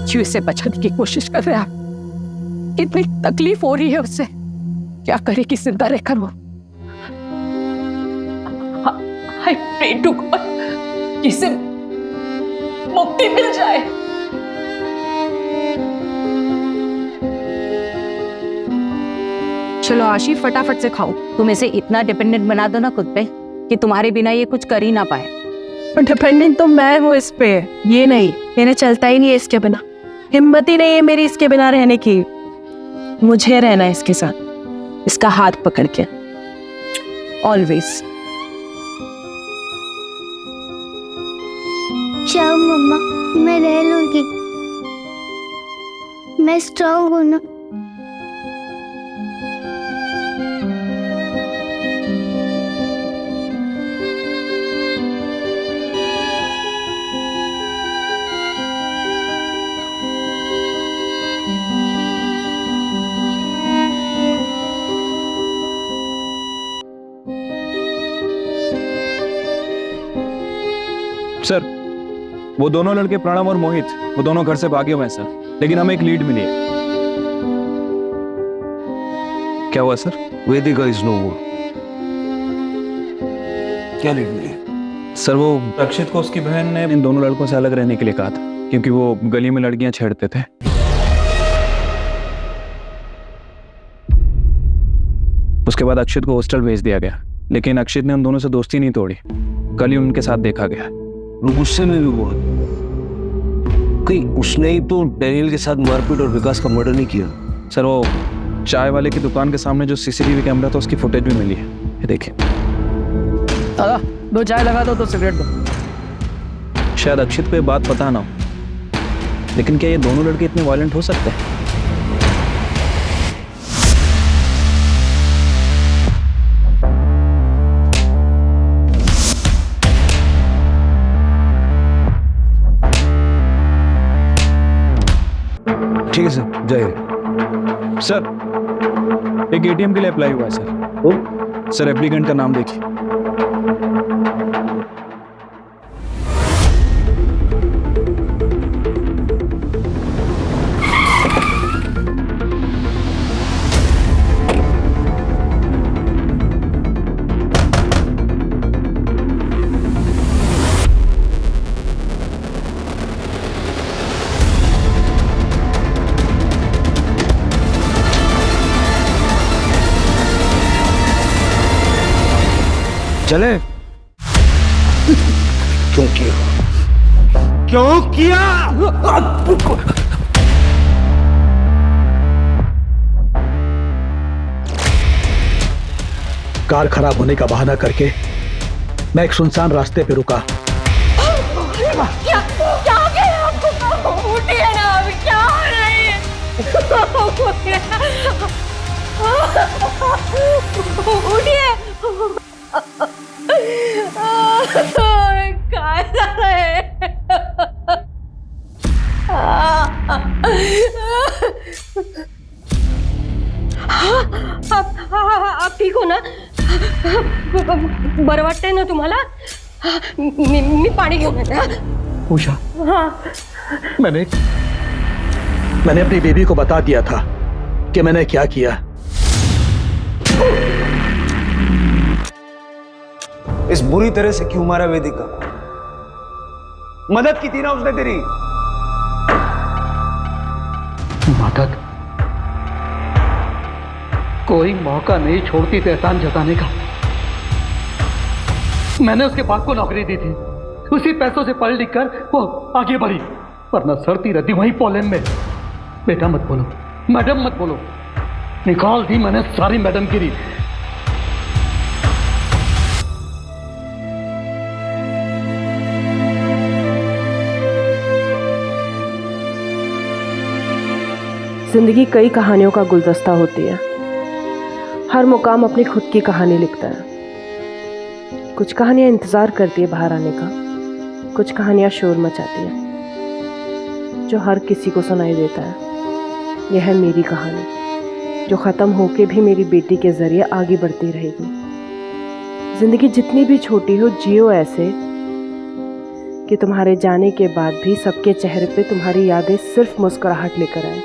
क्यों से बचाने की कोशिश कर रहे हैं आप? कितनी तकलीफ हो रही है उससे, क्या करेगी जिंदा रहकर वो? I pray to God कि इसे मुक्ति मिल जाए। चलो आशी, फटाफट से खाओ। तुम इसे इतना डिपेंडेंट बना दो ना खुद पे कि तुम्हारे बिना ये कुछ कर ही ना पाए। डिपेंडेंट तो मैं हूँ इस पे, ये नहीं। मेरे चलता ही नहीं है इसके बिना, हिम्मत ही नहीं है मेरी इसके बिना रहने की। मुझे रहना है इसके साथ, इसका हाथ पकड़ के ऑलवेज। जाओ मम्मा, मैं रह लूंगी, मैं स्ट्रांग हूं ना। सर वो दोनों लड़के प्रणव और मोहित वो दोनों घर से भागे हुए हैं सर, लेकिन हमें एक लीड मिली है। क्या हुआ सर? वेदिका इज नो मोर। क्या लीड मिली? सर वो रक्षित को उसकी बहन ने इन दोनों लड़कों से अलग रहने के लिए कहा था, क्योंकि वो गली में लड़कियां छेड़ते थे। उसके बाद अक्षित को हॉस्टल भेज दिया गया, लेकिन अक्षित ने उन दोनों से दोस्ती नहीं तोड़ी। कल ही उनके साथ देखा गया। वो गुस्से में भी बहुत। कहीं उसने ही तो डैनियल के साथ मारपीट और विकास का मर्डर नहीं किया? सर वो चाय वाले की दुकान के सामने जो सीसीटीवी कैमरा था उसकी फुटेज भी मिली है, ये देखिए। दादा 2 चाय लगा दो, 2 सिगरेट दो। शायद अक्षित को ये बात पता ना हो, लेकिन क्या ये दोनों लड़के इतने वायलेंट हो सकते हैं? ठीक है सर, जाइए। सर एक एटीएम के लिए अप्लाई हुआ है सर। सर एप्लीकेंट का नाम देखिए। चले? क्यों किया? क्यों किया? कार खराब होने का बहाना करके मैं एक सुनसान रास्ते पे रुका। क्या क्या हो गया आपको? उठिए ना, अभी क्या हो रही है? उठिए। काय झालंय? आप ठीक हो ना? बरं वाटतंय ना तुम्हाला? मी पाणी घेऊन येते। उषा, हाँ मैंने अपनी बेबी को बता दिया था कि मैंने क्या किया। इस बुरी तरह से क्यों मारा वेदिका? मदद की थी ना उसने तेरी। मदद? कोई मौका नहीं छोड़ती थी एहसान जताने का। मैंने उसके बाप को नौकरी दी थी, उसी पैसों से पढ़ लिख कर वो आगे बढ़ी, वरना सड़ती रहती वहीं पोलैंड में। बेटा मत बोलो, मैडम मत बोलो, निकाल दी मैंने सारी मैडम गिरी। जिंदगी कई कहानियों का गुलदस्ता होती है। हर मुकाम अपनी खुद की कहानी लिखता है। कुछ कहानियां इंतजार करती है बाहर आने का, कुछ कहानियां शोर मचाती है जो हर किसी को सुनाई देता है। यह है मेरी कहानी, जो ख़त्म होके भी मेरी बेटी के जरिए आगे बढ़ती रहेगी। जिंदगी जितनी भी छोटी हो, जियो ऐसे कि तुम्हारे जाने के बाद भी सबके चेहरे पे तुम्हारी यादें सिर्फ मुस्कुराहट लेकर आए।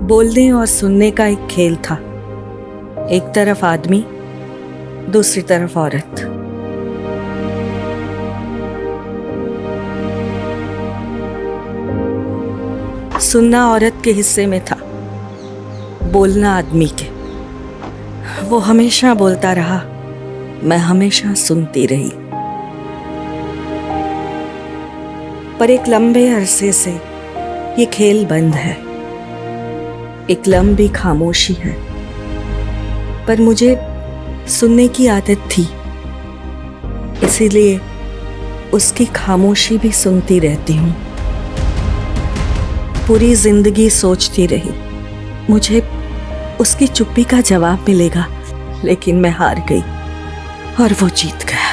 बोलने और सुनने का एक खेल था। एक तरफ आदमी, दूसरी तरफ औरत। सुनना औरत के हिस्से में था, बोलना आदमी के। वो हमेशा बोलता रहा, मैं हमेशा सुनती रही। पर एक लंबे अरसे से ये खेल बंद है। एक लंबी खामोशी है। पर मुझे सुनने की आदत थी, इसीलिए उसकी खामोशी भी सुनती रहती हूँ। पूरी जिंदगी सोचती रही मुझे उसकी चुप्पी का जवाब मिलेगा, लेकिन मैं हार गई और वो जीत गया।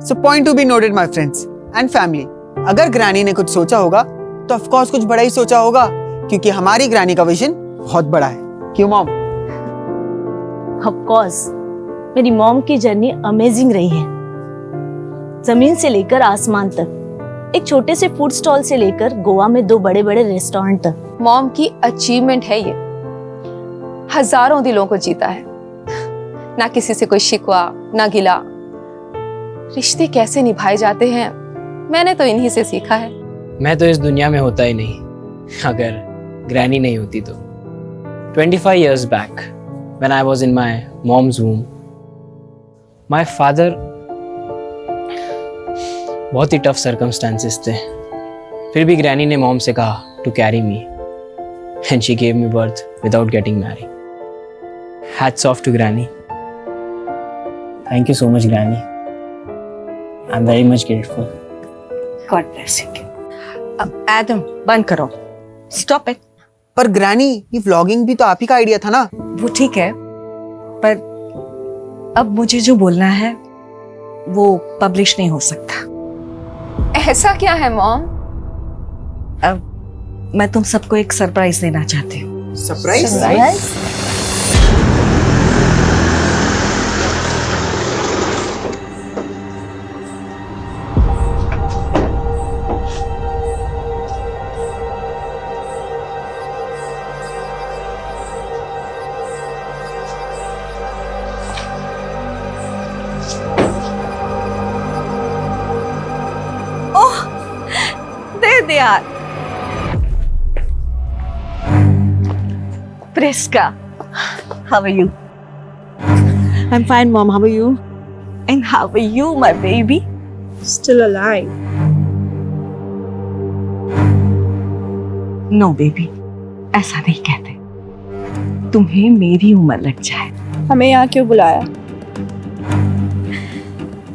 So point to be noted, my friends and family. अगर ग्रैनी ने कुछ सोचा होगा तो ऑफ कोर्स कुछ बड़ा ही सोचा होगा, क्योंकि हमारी ग्रैनी का विजन बहुत बड़ा है। क्यों मॉम? ऑफ कोर्स मेरी मॉम की जर्नी अमेजिंग रही है। जमीन से लेकर आसमान तक, एक छोटे से फूड स्टॉल से लेकर गोवा में 2 बड़े-बड़े रेस्टोरेंट तक। मॉम की अचीवमेंट है ये। हजारों दिलों को जीता है। ना किसी से कोई शिकवा, ना गिला। रिश्ते कैसे निभाए जाते हैं, मैंने तो इन्हीं से सीखा है। मैं तो इस दुनिया में होता ही नहीं अगर ग्रैनी नहीं होती तो। 25 years back, when I was in my mom's womb, my father, बहुत ही टफ circumstances थे, फिर भी ग्रैनी ने मॉम से कहा to carry me, and she gave me birth without getting married. Hats off to Granny. Thank you so much, Granny. I'm very much grateful. God bless you. Adam बंद करो, stop it. पर granny, ये vlogging भी तो आप ही का idea था ना? वो ठीक है, पर अब मुझे जो बोलना है वो पब्लिश नहीं हो सकता। ऐसा क्या है मॉम? अब मैं तुम सबको एक सरप्राइज देना चाहती हूँ। Surprise? they are. Priska, how are you? I'm fine, Mom. How are you? And how are you, my baby? Still alive. No, baby. ऐसा नहीं कहते। तुम्हें मेरी उम्र लग जाए। हमें यहाँ क्यों बुलाया?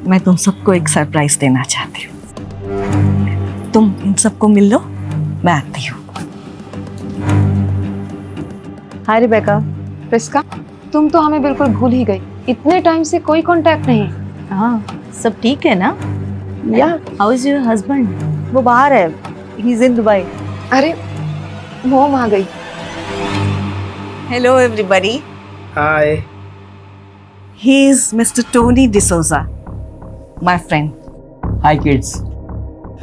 मैं तुम सबको एक सरप्राइज देना चाहती हूँ। तुम इन सबको मिल लो, मैं आती हूँ। हाय रिबेका। प्रिस्का, तुम तो हमें बिल्कुल भूल ही गई। इतने टाइम से कोई कांटेक्ट नहीं। हाँ, सब ठीक है ना? या हाउ इज योर हस्बैंड? वो बाहर है, ही इज इन दुबई। अरे मॉम आ गई। Hello everybody. Hi. He is Mister Tony D'Souza, my friend. Hi kids.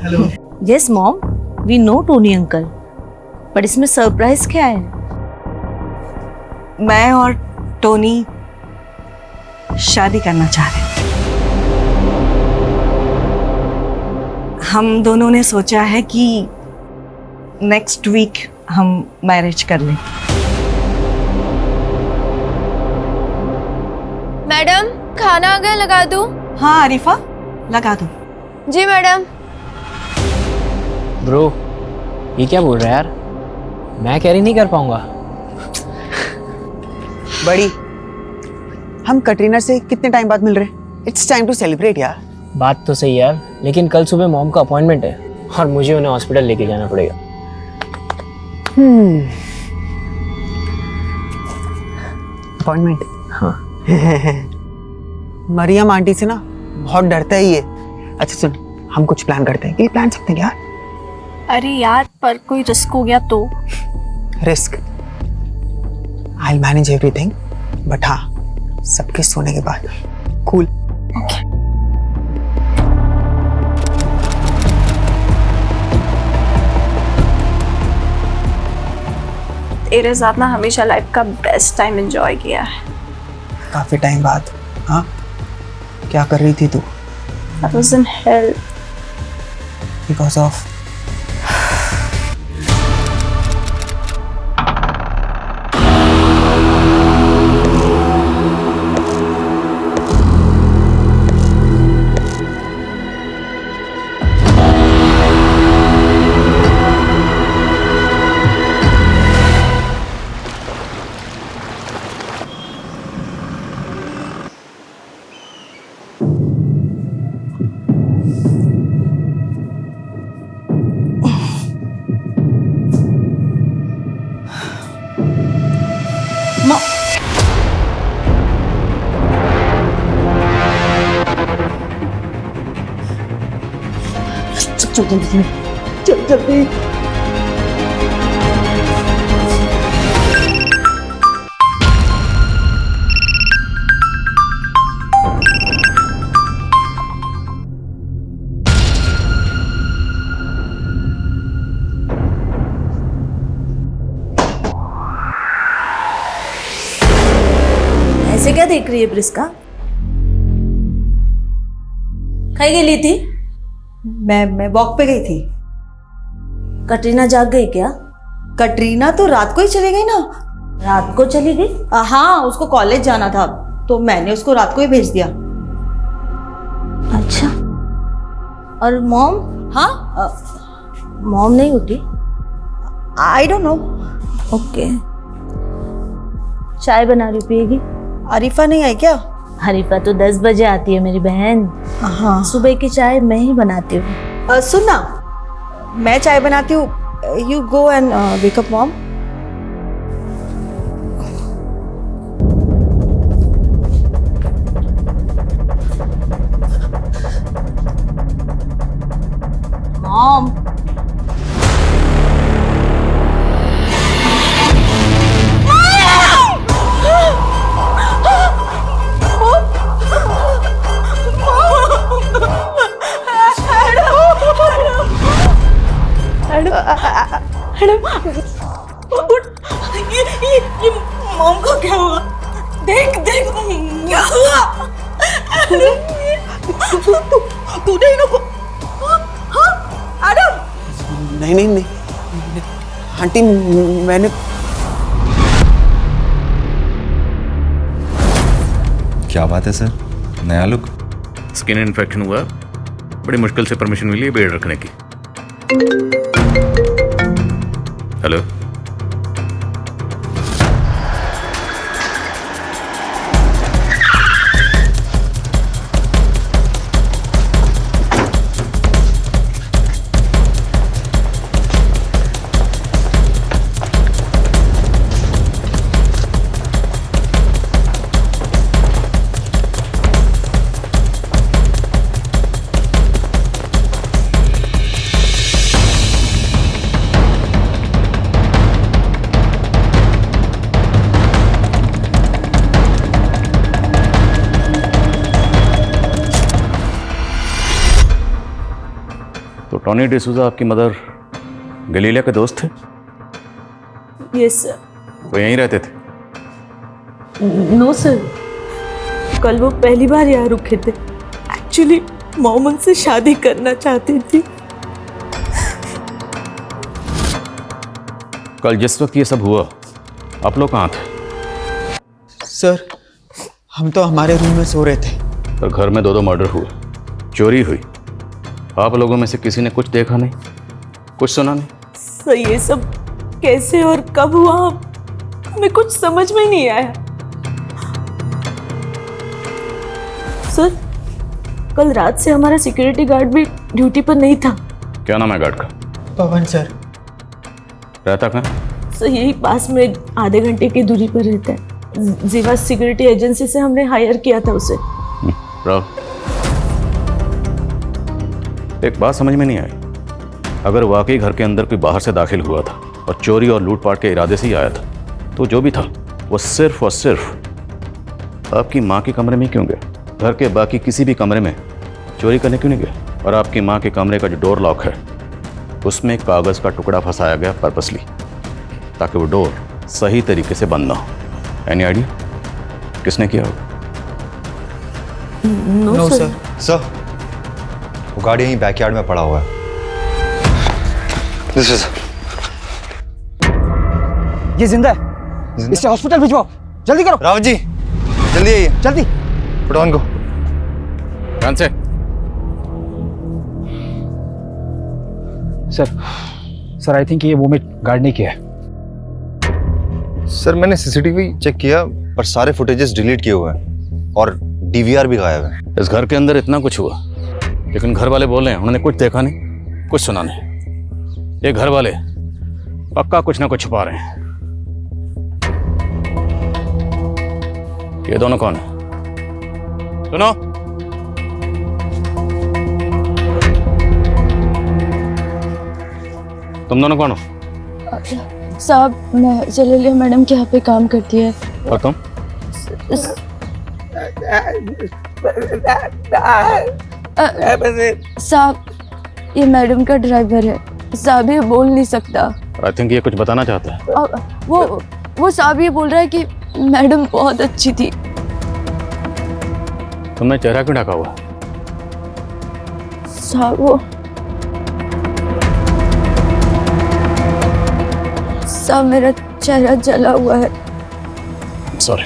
Hello. Yes mom, we know Tony uncle, पर इसमें सरप्राइज क्या है? मैं और टोनी शादी करना चाह रहे हैं। हम दोनों ने सोचा है कि नेक्स्ट वीक हम मैरिज कर लें। मैडम, खाना आ गया, लगा दूं? हाँ आरिफा, लगा दो। जी मैडम। ब्रो, ये क्या बोल रहा है यार? मैं कैरी नहीं कर पाऊंगा। बड़ी, हम कटरीना से कितने टाइम बाद मिल रहे हैं? इट्स टाइम टू सेलिब्रेट यार। बात तो सही है यार, लेकिन कल सुबह मॉम का अपॉइंटमेंट है और मुझे उन्हें हॉस्पिटल लेके जाना पड़ेगा। अपॉइंटमेंट? हाँ। मरियम आंटी से ना बहुत डरता है ये। अच्छा सुन, हम कुछ प्लान करते हैं। ये प्लान सकते हैं क्या? अरे यार, पर कोई रिस्क हो गया तो? Risk? I will manage everything, but हाँ, सबके सोने के बाद। कूल। ओके। तेरे साथ ना हमेशा लाइफ का बेस्ट टाइम एंजॉय किया है। काफी टाइम बाद। हाँ, क्या कर रही थी तू? I was in hell. Because of? चल जल्दी। ऐसे क्या देख रही है ब्रिस्का? कहीं गेली थी? मैं वॉक पे गई थी। कटरीना जाग गई क्या? कटरीना तो रात को ही चली गई ना। रात को चली गई? हाँ, उसको कॉलेज जाना था तो मैंने उसको रात को ही भेज दिया। अच्छा। और मॉम? हाँ, मॉम नहीं उठी? I don't know. ओके। चाय बना रही, पिएगी? अरीफा नहीं आई क्या? हरीफा तो 10 बजे आती है मेरी बहन। हाँ, सुबह की चाय मैं ही बनाती हूँ। सुन ना, मैं चाय बनाती हूँ, you go and wake up mom. Mom, ये मॉम को क्या हुआ? देख देख क्या हुआ? तू नहीं नको? हाँ एडम? नहीं नहीं नहीं आंटी, मैंने। क्या बात है सर, नया लुक? स्किन इन्फेक्शन हुआ, बड़ी मुश्किल से परमिशन मिली है बेड रखने की। हेलो, तो टॉनी डिसूजा आपकी मदर गलीलिया के दोस्त थे? Yes sir. वो यहीं रहते थे? नो सर, कल वो पहली बार यहाँ रुके थे। एक्चुअली मॉम उनसे शादी करना चाहती थी। कल जिस वक्त ये सब हुआ आप लोग कहाँ थे? सर, हम तो हमारे रूम में सो रहे थे। पर घर में 2 मर्डर हुए, चोरी हुई, आप लोगों में से किसी ने कुछ देखा नहीं, कुछ सुना नहीं? सर ये सब कैसे और कब हुआ हमें कुछ समझ में ही नहीं आया। सर कल रात से हमारा सिक्योरिटी गार्ड भी ड्यूटी पर नहीं था। क्या नाम है गार्ड का? पवन सर। रहता कहाँ? सर यही पास में आधे घंटे की दूरी पर रहता है। जीवा सिक्योरिटी एजेंसी से हमने हायर किया था उसे। राहुल, एक बात समझ में नहीं आई, अगर वाकई घर के अंदर कोई बाहर से दाखिल हुआ था और चोरी और लूटपाट के इरादे से ही आया था, तो जो भी था वो सिर्फ और सिर्फ आपकी माँ के कमरे में क्यों गया? घर के बाकी किसी भी कमरे में चोरी करने क्यों नहीं गया? और आपकी माँ के कमरे का जो डोर लॉक है उसमें कागज़ का टुकड़ा फंसाया गया पर्पसली, ताकि वो डोर सही तरीके से बंद ना हो। एनी आइडिया किसने किया होगा? No sir. सर, वो गाड़ी यहीं बैकयार्ड में पड़ा हुआ है। दिस इज ये जिंदा है, इसे हॉस्पिटल भिजवाओ, जल्दी करो। रावत जी, जल्दी आइए, जल्दी। पटवान को ध्यान से। सर आई थिंक ये वोमिट गार्ड ने किया है। सर, मैंने सीसीटीवी चेक किया पर सारे फुटेजेस डिलीट किए हुए हैं और डीवीआर भी गायब है। इस घर के अंदर इतना कुछ हुआ, लेकिन घर वाले बोल रहे हैं उन्होंने कुछ देखा नहीं, कुछ सुना नहीं। ये घर वाले पक्का कुछ ना कुछ छुपा रहे हैं। ये दोनों कौन है? सुनो, तुम दोनों कौन हो? साहब, मैं जलीलिया मैडम के यहाँ पे काम करती है। और तुम? साहब, ये मैडम का ड्राइवर है। साहब ये बोल नहीं सकता। आई थिंक ये कुछ बताना चाहता है। वो साहब ये बोल रहा है कि मैडम बहुत अच्छी थी। तुमने चेहरा क्यों ढका हुआ? साहब वो साहब मेरा चेहरा जला हुआ है। सॉरी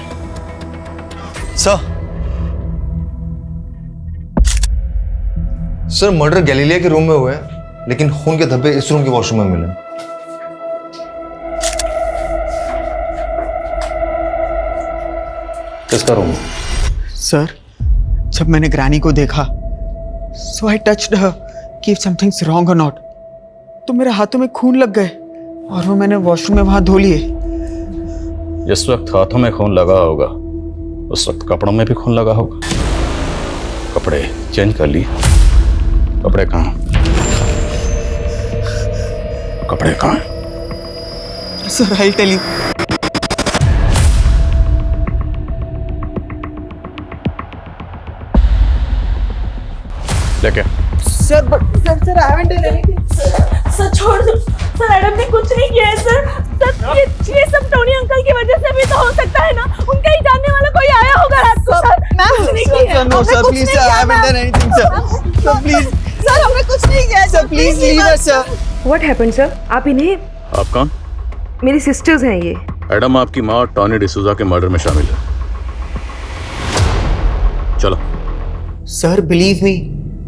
सर, मर्डर गैलीलिया के रूम में हुआ है, लेकिन खून के धब्बे इस रूम के वॉशरूम में मिले। किसका रूम? सर, जब मैंने ग्रैनी को देखा, सो आई टच्ड हर कि इफ समथिंग्स रॉन्ग और नॉट, तो मेरे हाथों में खून लग गए और वो मैंने वॉशरूम में वहां धो लिए। जिस वक्त हाथों में खून लगा होगा उस वक्त कपड़ों में भी खून लगा होगा। कपड़े चेंज कर लिए? कपड़े कहाँ? कपड़े कहाँ? Sir, I tell you. लेके sir, sir I haven't done anything. Sir छोड़ दो सर, मैडम ने कुछ नहीं किया है सर। सर ये सब टोनी अंकल की वजह से भी तो हो सकता है ना, उनका ही जानने वाला कोई आया होगा रात को। सर कुछ नहीं किया। No sir, please sir, I haven't done anything sir. Sir please sir, हमने कुछ नहीं किया sir, please leave us sir. What happened sir? आप इन्हें? आप कौन? मेरी सिस्टर्स हैं ये। एडम आपकी माँ और टॉनी डिसूजा के मर्डर में शामिल है। चलो। सर बिलीव मी,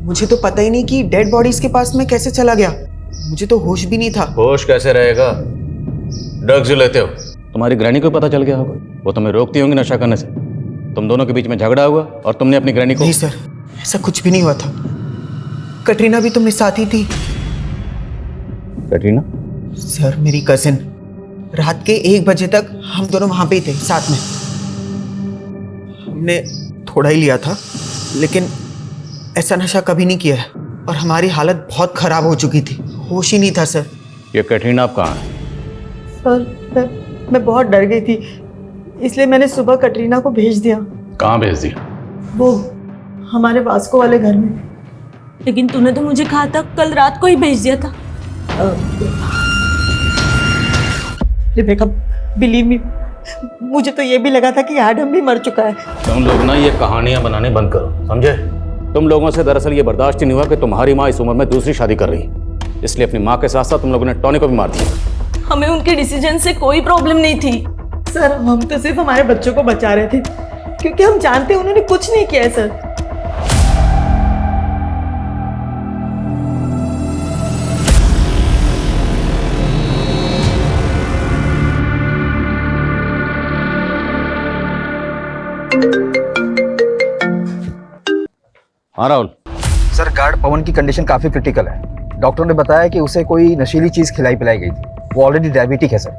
मुझे तो पता ही नहीं कि डेड बॉडीज के पास में कैसे चला गया। मुझे तो होश भी नहीं था। होश कैसे रहेगा? ड्रग्स जो लेते हो। तुम्हारी ग्रैनी को पता चल गया होगा, वो तुम्हें रोकती होंगी नशा करने से। तुम दोनों के बीच में झगड़ा हुआ और तुमने अपनी ग्रैनी को। नहीं सर, ऐसा कुछ भी नहीं हुआ था। कटरीना भी तो मेरे साथ ही थी। कटरीना? सर मेरी कजिन, रात के 1 बजे तक हम दोनों वहां पे ही थे साथ में। हमने थोड़ा ही लिया था, लेकिन ऐसा नशा कभी नहीं किया है और हमारी हालत बहुत खराब हो चुकी थी। होश ही नहीं था सर। ये कटरीना आप कहाँ है? सर मैं बहुत डर गई थी, इसलिए मैंने सुबह कटरीना को भेज दिया। कहाँ भेज दिया? वो हमारे वास्को वाले घर में। लेकिन तूने तो मुझे कहा था कल रात को ही भेज दिया था। रिबेका, बिलीव मी, मुझे तो ये भी लगा था कि एडम भी मर चुका है। तुम लोग ना ये कहानियां बनाने बंद करो, समझे? तुम लोगों से दरअसल ये बर्दाश्त ही नहीं हुआ कि तुम्हारी माँ इस उम्र में दूसरी शादी कर रही है, इसलिए अपनी माँ के साथ साथ तुम लोगों ने टॉनी को भी मार दिया। हमें उनके डिसीजन से कोई प्रॉब्लम नहीं थी सर। हम तो सिर्फ हमारे बच्चों को बचा रहे थे, क्योंकि हम जानते हैं उन्होंने कुछ नहीं किया है सर। हाँ राहुल। सर, गार्ड पवन की कंडीशन काफी क्रिटिकल है। डॉक्टर ने बताया कि उसे कोई नशीली चीज खिलाई पिलाई गई थी। वो ऑलरेडी डायबिटिक है सर।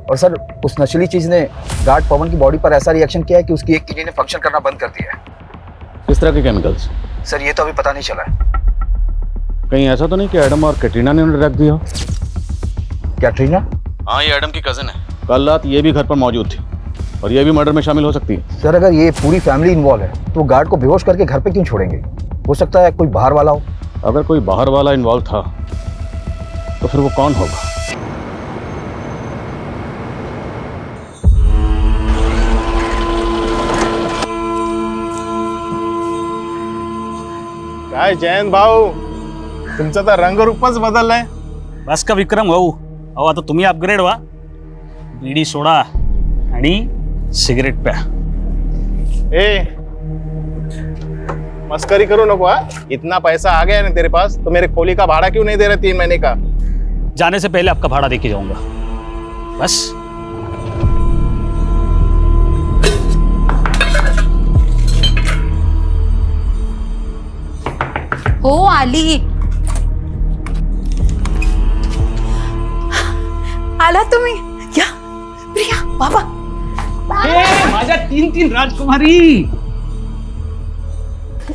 और सर उस नशीली चीज ने गार्ड पवन की बॉडी पर ऐसा रिएक्शन किया है कि उसकी एक किडनी ने फंक्शन करना बंद कर दिया है। किस तरह के केमिकल्स? सर ये तो अभी पता नहीं चला है। कहीं ऐसा तो नहीं कि एडम और कैटरीना ने उन्हें रख दिया हो? कैटरीना? हाँ, ये एडम की कजिन है। कल रात ये भी घर पर मौजूद थी और ये भी मर्डर में शामिल हो सकती है। सर अगर ये पूरी फैमिली इन्वॉल्व है तो गार्ड को बेहोश करके घर पे क्यों छोड़ेंगे? हो सकता है कोई बाहर वाला हो। अगर कोई बाहर वाला इन्वॉल्व था तो फिर वो कौन होगा? काय जयंत भाऊ, तुमचा तर रंगरूपच बदललाय. बस का विक्रम भाऊ, अहो आता तुम्ही अपग्रेड व्हा. बीडी सोडा आणि सिगरेट प्या. ए मस्करी करो नको. इतना पैसा आ गया ना तेरे पास तो मेरे खोली का भाड़ा क्यों नहीं दे रहे 3 महीने का? जाने से पहले आपका भाड़ा दे के जाऊंगा बस. हो आली. आला तुम्ही या प्रिया बाबा. माझ्या 3 राजकुमारी.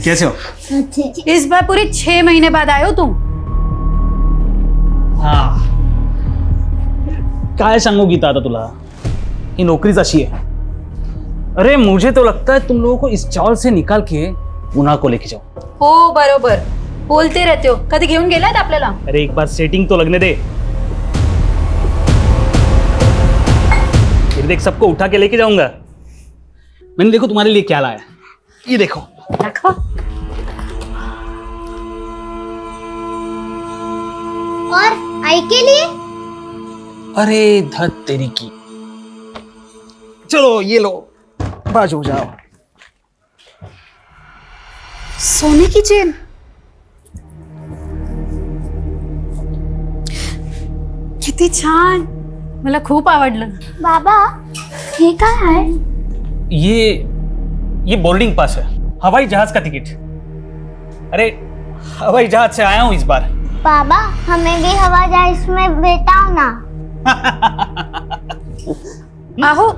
कैसे हो? इस बार पूरे 6 महीने बाद आए हो तुम. हाँ, काय सांगू गीता आता तुला, ही नौकरीच अशी आहे. अरे मुझे तो लगता है तुम लोगों को इस चावल से निकाल के पुन्हा को लेके जाओ. हो बरोबर बोलते रहते हो. कधी घेऊन गेलात आपल्याला? अरे एक बार सेटिंग तो लगने दे, फिर देख सबको उठा के लेके जाऊंगा. मैंने देखो तुम्हारे लिए क्या लाया. ये देखो. रखो. और आई के लिए? अरे धत तेरी की. चलो ये लो, बाज हो जाओ. सोने की चेन. किती छान. मला खूप आवडलं. बाबा हे काय आहे? ये बोर्डिंग पास है, हवाई जहाज का टिकट. अरे हवाई जहाज से आया हूं इस बार. बाबा हमें भी हवा जहाज में बैठाओ ना. आहो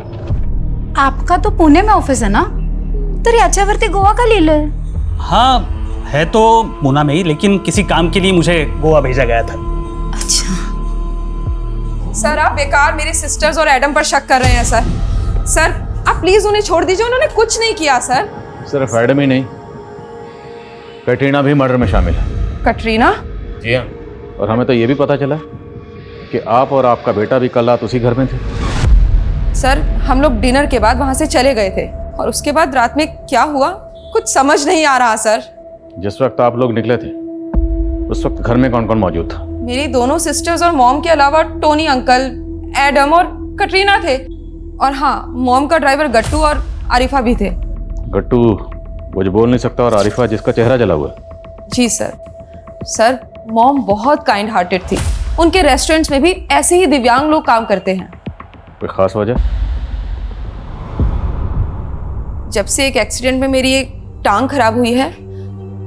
आपका तो पुणे में ऑफिस है ना, तर याच्यावरती गोवा का लिहिलंय? हाँ है तो मुना में ही, लेकिन किसी काम के लिए मुझे गोवा भेजा गया था. अच्छा. सर आप बेकार मेरे सिस्टर्स और एडम पर शक कर रहे हैं सर. सर आप प्लीज उन्हें छोड़ दीजिए, उन्होंने कुछ नहीं किया सर. सिर्फ एडम ही नहीं, कैटरीना भी मर्डर में शामिल है. कटरीना? जी हाँ. और हमें तो ये भी पता चला कि आप और आपका बेटा भी कल रात उसी घर में थे. सर हम लोग डिनर के बाद वहां से चले गए थे और उसके बाद रात में क्या हुआ कुछ समझ नहीं आ रहा सर. जिस वक्त आप लोग निकले थे उस वक्त घर में कौन कौन मौजूद था? मेरी दोनों सिस्टर्स और मॉम के अलावा टोनी अंकल, एडम और कटरीना थे. और हाँ मॉम का ड्राइवर गट्टू और आरिफा भी थे. गट्टू वो जो बोल नहीं सकता और आरिफा जिसका चेहरा जला हुआ है. जी सर. सर मॉम बहुत काइंड हार्टेड थी. उनके रेस्टोरेंट्स में भी ऐसे ही दिव्यांग लोग काम करते हैं. कोई खास वजह? जब से एक एक्सीडेंट में मेरी एक टांग खराब हुई है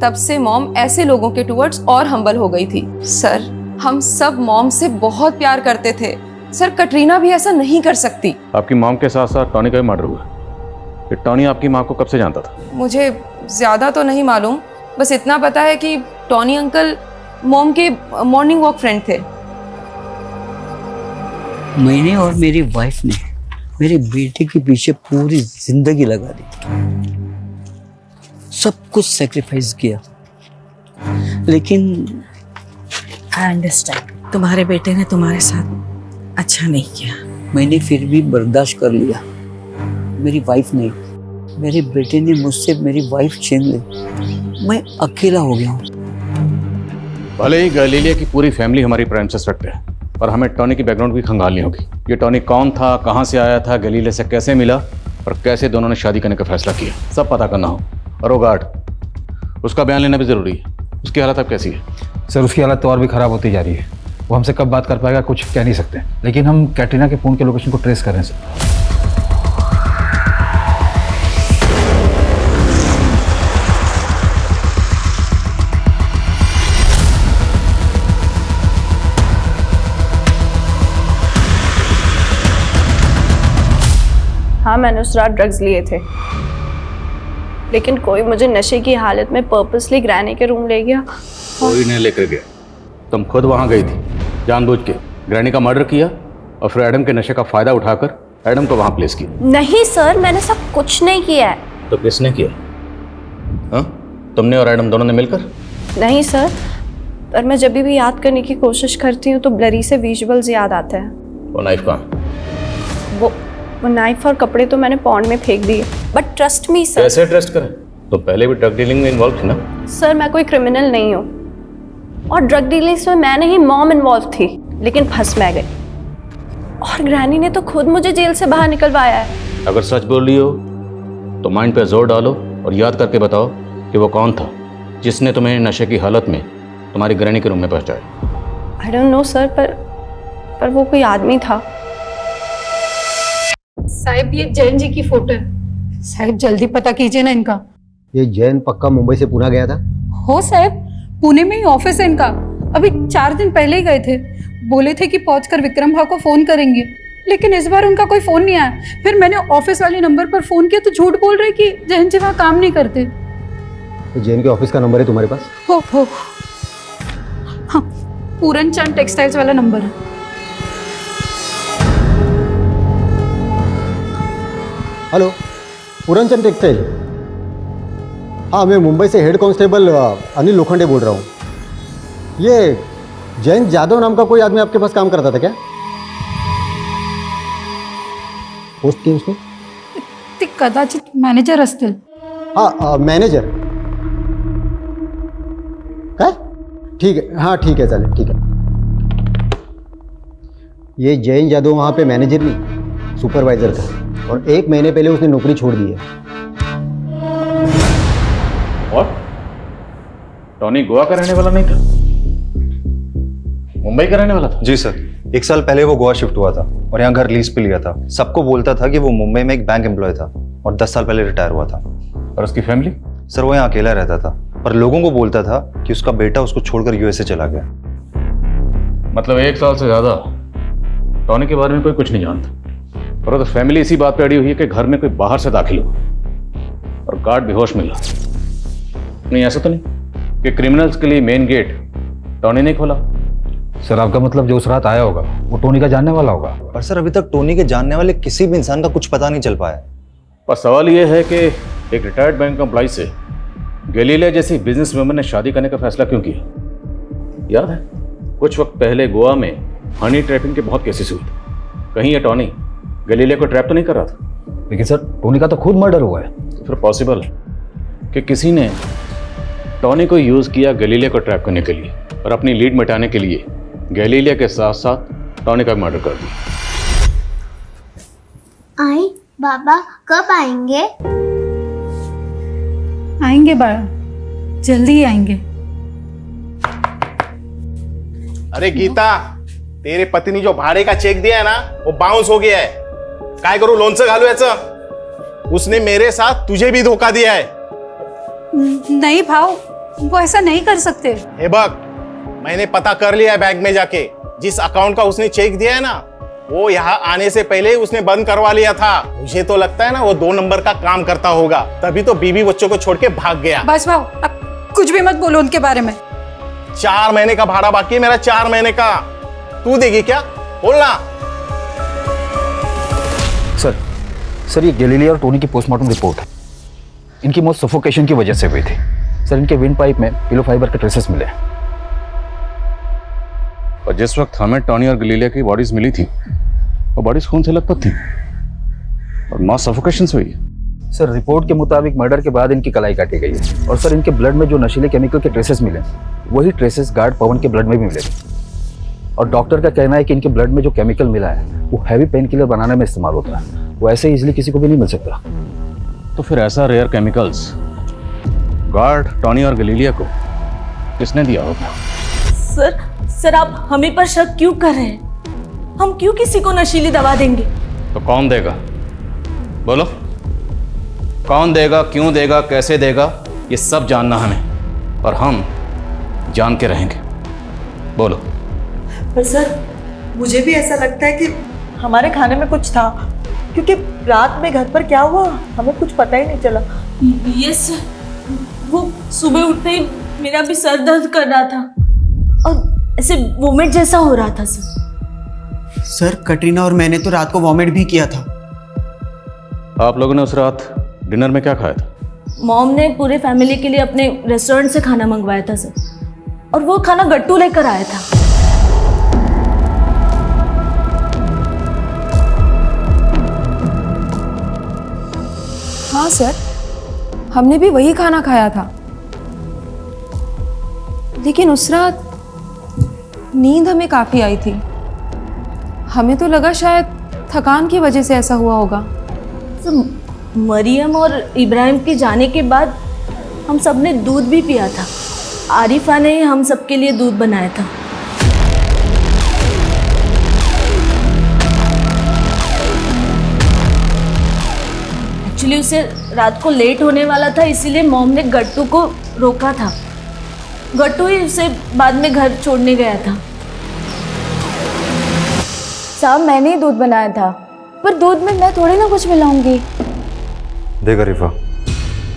तब से मॉम ऐसे लोगों के टुवर्ड्स और हम्बल हो गई थी. सर हम सब मॉम से बहुत प्यार करते थे. सर कटरीना भी ऐसा नहीं कर सकती. आपकी मॉम के साथ साथ टॉनी का भी मर्डर हुआ. ये टॉनी आपकी माँ को कब से जानता था? मुझे ज्यादा तो नहीं मालूम, बस इतना पता है कि टॉनी अंकल मॉम के मॉर्निंग वॉक फ्रेंड थे. मैंने और मेरी वाइफ ने मेरे बेटे के पीछे पूरी जिंदगी लगा दी. सब कुछ सेक्रीफाइस किया, लेकिन आई अंडरस्टैंड. तुम्हारे बेटे ने तुम्हारे साथ अच्छा नहीं किया. मैंने फिर भी बर्दाश्त कर लिया. मेरी वाइफ नहीं, मेरे बेटे ने मुझसे मेरी वाइफ छीन ली. मैं अकेला हो गया हूँ. भले ही गैलीलिया की पूरी फैमिली हमारी प्रिंसेस रखते हैं, पर हमें टॉनी की बैकग्राउंड भी खंगालनी होगी. ये टॉनी कौन था, कहाँ से आया था, गैलीलिया से कैसे मिला और कैसे दोनों ने शादी करने का फैसला किया, सब पता करना हो. और वो गार्ड, उसका बयान लेना भी जरूरी है. उसकी हालत अब कैसी है? सर उसकी हालत तो और भी खराब होती जा रही है. वो हमसे कब बात कर पाएगा कुछ कह नहीं सकते, लेकिन हम कैटरीना के फोन के लोकेशन को ट्रेस कर रहे हैं सर. हाँ, मैंने उस रात ड्रग्स लिए थे, लेकिन कोई मुझे नशे की हालत में पर्पसली ग्रैनी के रूम ले गया। कोई नहीं लेकर गया, तुम खुद वहां गई थी जानबूझ के, ग्रैनी का मर्डर किया और फिर एडम के नशे का फायदा उठाकर एडम को वहां प्लेस किया। नहीं सर, मैंने सब कुछ नहीं किया है। तो किसने किया? हाँ, तुमने और एडम दोनों ने मिलकर? नहीं सर, पर मैं जब भी याद करने की कोशिश करती हूँ तो ब्लरी से विजुअल्स याद आते हैं। वो नाइफ कहाँ? वो नाइफ और कपड़े तो मैंने पॉन्ड में फेंक दिए। But trust me sir. कैसे ट्रस्ट करें? तो पहले भी ड्रग डीलिंग में इन्वॉल्व थी ना? सर मैं कोई क्रिमिनल नहीं हूँ, और ड्रग डीलिंग्स में मैं नहीं, मॉम इन्वॉल्व थी, लेकिन फंस मैं गई। और ग्रैनी ने तो खुद मुझे जेल से बाहर निकलवाया है। अगर सच बोल रही हो तो माइंड पे जोर डालो और याद करके बताओ कि वो कौन था जिसने तुम्हें नशे की हालत में तुम्हारी ग्रैनी के रूम में पहुंचाया। आई डोंट नो सर, पर वो कोई आदमी था। साहिब ये जैन जी की फोटो है। साहिब जल्दी पता कीजिए ना इनका। ये जैन पक्का मुंबई से पुणे गया था? हो साहिब, पुणे में ही ऑफिस है इनका। अभी 4 दिन पहले ही गए थे, बोले थे कि पहुंचकर विक्रम भाव को फोन करेंगे, लेकिन इस बार उनका कोई फोन नहीं आया। फिर मैंने ऑफिस वाले नंबर पर फोन किया तो झूठ बोल रहे कि जैन जी वहाँ काम नहीं करते। तो जैन के ऑफिस का नंबर है तुम्हारे पास? हो हाँ, पूरन चंद टेक्सटाइल्स वाला नंबर है। Hello, Puran Chand textile. हाँ, मैं मुंबई से हेड कांस्टेबल अनिल लोखंडे बोल रहा हूँ। ये जयंत जाधव नाम का कोई आदमी आपके पास काम करता था क्या? पोस्ट की उसने? ते कदाचित मॅनेजर असतील। हाँ, मॅनेजर काय? ठीक है, हाँ ठीक है, चालेल, ठीक है। ये जयंत जाधव वहाँ पे मैनेजर नहीं, सुपरवाइजर था, और 1 महीने पहले उसने नौकरी छोड़ दी है। और टॉनी गोवा का रहने वाला नहीं था, मुंबई का रहने वाला था? जी सर, 1 साल पहले वो गोवा शिफ्ट हुआ था और यहाँ घर लीज पे लिया था। सबको बोलता था कि वो मुंबई में एक बैंक एम्प्लॉय था और 10 साल पहले रिटायर हुआ था। और उसकी फैमिली? सर वो यहाँ अकेला रहता था, पर लोगों को बोलता था कि उसका बेटा उसको छोड़कर यूएसए चला गया। मतलब 1 साल से ज्यादा टॉनी के बारे में कोई कुछ नहीं जानता, और तो फैमिली इसी बात पे अड़ी हुई है कि घर में कोई बाहर से दाखिल हुआ और गार्ड बेहोश मिला। नहीं, ऐसा तो नहीं कि क्रिमिनल्स के लिए मेन गेट टॉनी ने खोला? सर आपका मतलब जो उस रात आया होगा वो टोनी का जानने वाला होगा? पर सर अभी तक टोनी के जानने वाले किसी भी इंसान का कुछ पता नहीं चल पाया। पर सवाल यह है कि एक रिटायर्ड बैंक एम्प्लॉय से गैलीलिया जैसी बिजनेस वुमन ने शादी करने का फैसला क्यों किया? याद है कुछ वक्त पहले गोवा में हनी ट्रैपिंग के बहुत केसेस हुए थे। कहीं ये टॉनी गैलीलिया को ट्रैप तो नहीं कर रहा था? लेकिन सर टोनी का तो खुद मर्डर हुआ है। तो फिर पॉसिबल है कि किसी ने टॉनी को यूज किया गैलीलिया को ट्रैप करने के लिए, और अपनी लीड मिटाने के लिए गैलीलिया के साथ साथ टॉनी का मर्डर कर दिया। आई बाबा कब आएंगे? आएंगे बाळा, जल्दी ही आएंगे। अरे गीता, तेरे पति ने जो भाड़े का चेक दिया है ना वो बाउंस हो गया है। काय करू, लोणचं घालू याचं? उसने मेरे साथ तुझे भी धोखा दिया है। नहीं भाव, वो ऐसा नहीं कर सकते। हे बघ, मैंने पता कर लिया है बैंक में जाके, जिस अकाउंट का उसने चेक दिया है ना वो यहाँ आने से पहले उसने बंद करवा लिया था। मुझे तो लगता है ना वो 2 नंबर का काम करता होगा, तभी तो बीवी बच्चों को छोड़ के भाग गया। बस भाव, अब कुछ भी मत बोलो उनके बारे में। 4 महीने का भाड़ा बाकी है मेरा, 4 महीने का। तू देगी क्या? बोलना। सर ये गैलीलिया और टोनी की पोस्टमार्टम रिपोर्ट है। इनकी मौत सफोकेशन की वजह से हुई थी। सर इनके विंड पाइप में पिलो फाइबर के ट्रेसेस मिले। और जिस वक्त हमें टॉनी और गैलीलिया की बॉडीज मिली थी वो बॉडीज खून से लथपथ थी और मौत सफोकेशन से हुई है। सर रिपोर्ट के मुताबिक मर्डर के बाद इनकी कलाई काटी गई है, और सर इनके ब्लड में जो नशीले केमिकल के ट्रेसेस मिले वही ट्रेसेस गार्ड पवन के ब्लड में भी मिले। और डॉक्टर का कहना है कि इनके ब्लड में जो केमिकल मिला है वो हैवी पेन किलर बनाने में इस्तेमाल होता है, वो ऐसे इजीली किसी को भी नहीं मिल सकता। तो फिर ऐसा रेयर केमिकल्स गार्ड टॉनी और गैलीलिया को किसने दिया होगा? सर आप हमें पर शक क्यों कर रहे हैं? हम क्यों किसी को नशीली दवा देंगे? तो कौन देगा? बोलो, कौन देगा, क्यों देगा, कैसे देगा, ये सब जानना हमें, और हम जान के रहेंगे। बोलो। पर सर मुझे भी ऐसा लगता है कि हमारे खाने में कुछ था, क्योंकि रात में घर पर क्या हुआ हमें कुछ पता ही नहीं चला। यस, वो सुबह उठते ही मेरा भी सर दर्द कर रहा था और ऐसे वोमिट जैसा हो रहा था सर। सर कटरीना और मैंने तो रात को वॉमिट भी किया था। आप लोगों ने उस रात डिनर में क्या खाया था? मॉम ने पूरे फैमिली के लिए अपने रेस्टोरेंट से खाना मंगवाया था सर, और वो खाना गट्टू लेकर आया था। हाँ सर, हमने भी वही खाना खाया था, लेकिन उस रात नींद हमें काफी आई थी। हमें तो लगा शायद थकान की वजह से ऐसा हुआ होगा। मरियम और इब्राहिम के जाने के बाद हम सब ने दूध भी पिया था। आरिफा ने ही हम सबके लिए दूध बनाया था। एक्चुअली उसे रात को लेट होने वाला था, इसीलिए मॉम ने गट्टू को रोका था। गट्टू ही उसे बाद में घर छोड़ने गया था। साहब मैंने ही दूध बनाया था, पर दूध में मैं थोड़ी ना कुछ मिलाऊंगी। देख अरीफा,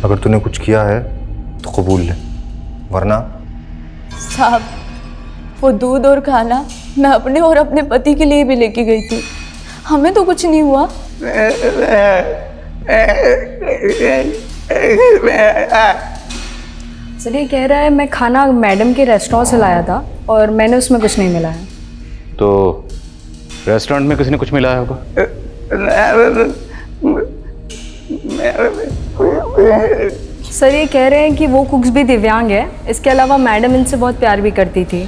अगर तूने कुछ किया है तो कबूल ले, वरना। साहब वो दूध और खाना मैं अपने और अपने पति के लिए भी लेके गई थी, हमें तो कुछ नहीं हुआ। सर ये कह रहा है मैं खाना मैडम के रेस्टोरेंट से लाया था और मैंने उसमें कुछ नहीं मिलाया। तो रेस्टोरेंट में किसी ने कुछ मिलाया होगा? सर ये कह रहे हैं कि वो कुक्स भी दिव्यांग है, इसके अलावा मैडम इनसे बहुत प्यार भी करती थी।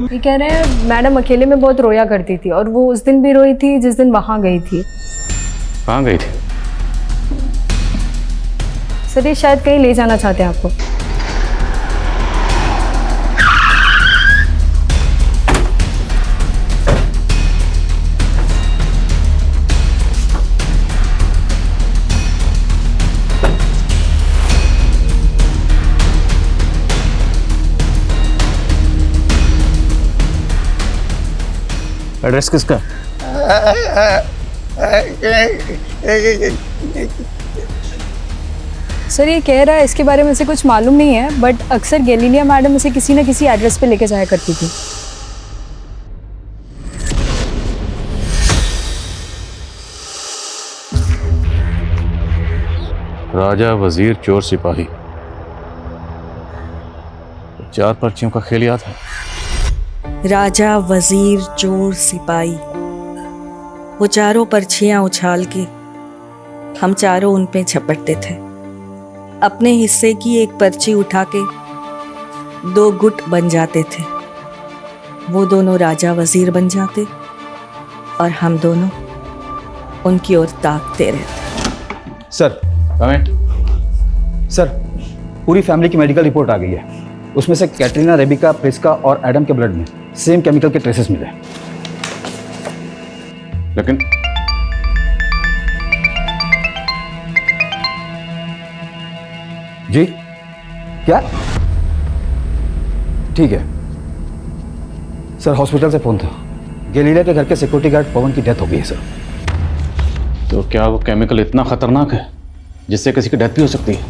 ये कह रहे हैं मैडम अकेले में बहुत रोया करती थी, और वो उस दिन भी रोई थी जिस दिन वहाँ गई थी। कहाँ गई थी? सर ये शायद कहीं ले जाना चाहते हैं आपको। एड्रेस किसका? सर ये कह रहा है इसके बारे में से कुछ मालूम नहीं है, बट अक्सर गैलीलिया मैडम इसे किसी न किसी एड्रेस पे लेके जाया करती थी। राजा वजीर चोर सिपाही, 4 पर्चियों का खेल याद है? राजा वजीर चोर सिपाही, वो चारों पर्चियां उछाल के हम चारों उन पे झपटते थे। अपने हिस्से की एक पर्ची उठा के 2 गुट बन जाते थे। वो दोनों राजा वजीर बन जाते और हम दोनों उनकी ओर ताकते रहते। सर सर, पूरी फैमिली की मेडिकल रिपोर्ट आ गई है। उसमें से कैटरीना, रेबिका, प्रिस्का और एडम के ब्लड में सेम केमिकल के ट्रेसेस मिले। लेकिन जी क्या? ठीक है सर, हॉस्पिटल से फोन था। गैलीलिया के घर के सिक्योरिटी गार्ड पवन की डेथ हो गई है सर। तो क्या वो केमिकल इतना खतरनाक है जिससे किसी की डेथ भी हो सकती है?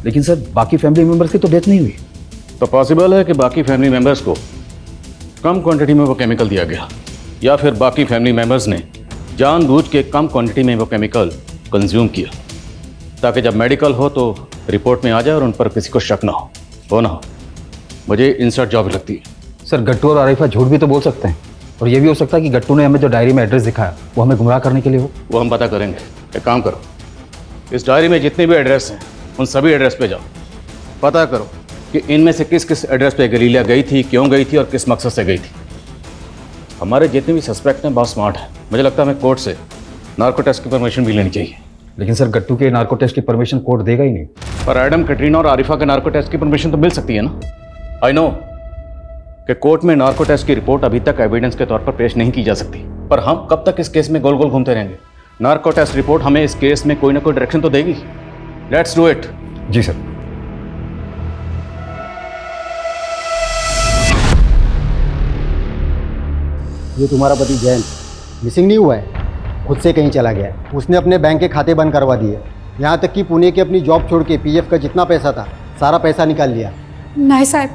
लेकिन सर बाकी फैमिली मेंबर्स की तो डेथ नहीं हुई। तो पॉसिबल है कि बाकी फैमिली मेंबर्स को कम क्वांटिटी में वो केमिकल दिया गया, या फिर बाकी फैमिली मेंबर्स ने जानबूझ के कम क्वांटिटी में वो केमिकल कंज्यूम किया, ताकि जब मेडिकल हो तो रिपोर्ट में आ जाए और उन पर किसी को शक ना हो ना हो। मुझे इंसर्ट जॉब लगती है। सर गट्टू और आरिफा झूठ भी तो बोल सकते हैं, और ये भी हो सकता है कि गट्टू ने हमें जो डायरी में एड्रेस दिखाया वो हमें गुमराह करने के लिए हो। वो हम पता करेंगे। एक काम करो, इस डायरी में जितने भी एड्रेस हैं उन सभी एड्रेस पे जाओ, पता करो कि इनमें से किस किस एड्रेस पे गैलीलिया गई थी, क्यों गई थी और किस मकसद से गई थी। हमारे जितने भी सस्पेक्ट हैं बहुत स्मार्ट हैं। मुझे लगता है हमें कोर्ट से नार्को टेस्ट की परमिशन भी लेनी चाहिए। लेकिन सर गट्टू के नार्को टेस्ट की परमिशन कोर्ट देगा ही नहीं। पर एडम, कैटरीना और आरिफा के नार्को टेस्ट की परमिशन तो मिल सकती है ना। आई नो कि कोर्ट में नार्को टेस्ट की रिपोर्ट अभी तक एविडेंस के तौर पर पेश नहीं की जा सकती, पर हम कब तक इस केस में गोल गोल घूमते रहेंगे? नार्को टेस्ट रिपोर्ट हमें इस केस में कोई ना कोई डायरेक्शन तो देगी। Let's do it. जी सर। ये तुम्हारा पति जैन मिसिंग नहीं हुआ है, खुद से कहीं चला गया है। उसने अपने बैंक के खाते बंद करवा दिए, यहाँ तक कि पुणे की अपनी जॉब छोड़ के पीएफ का जितना पैसा था सारा पैसा निकाल लिया। नहीं साहब,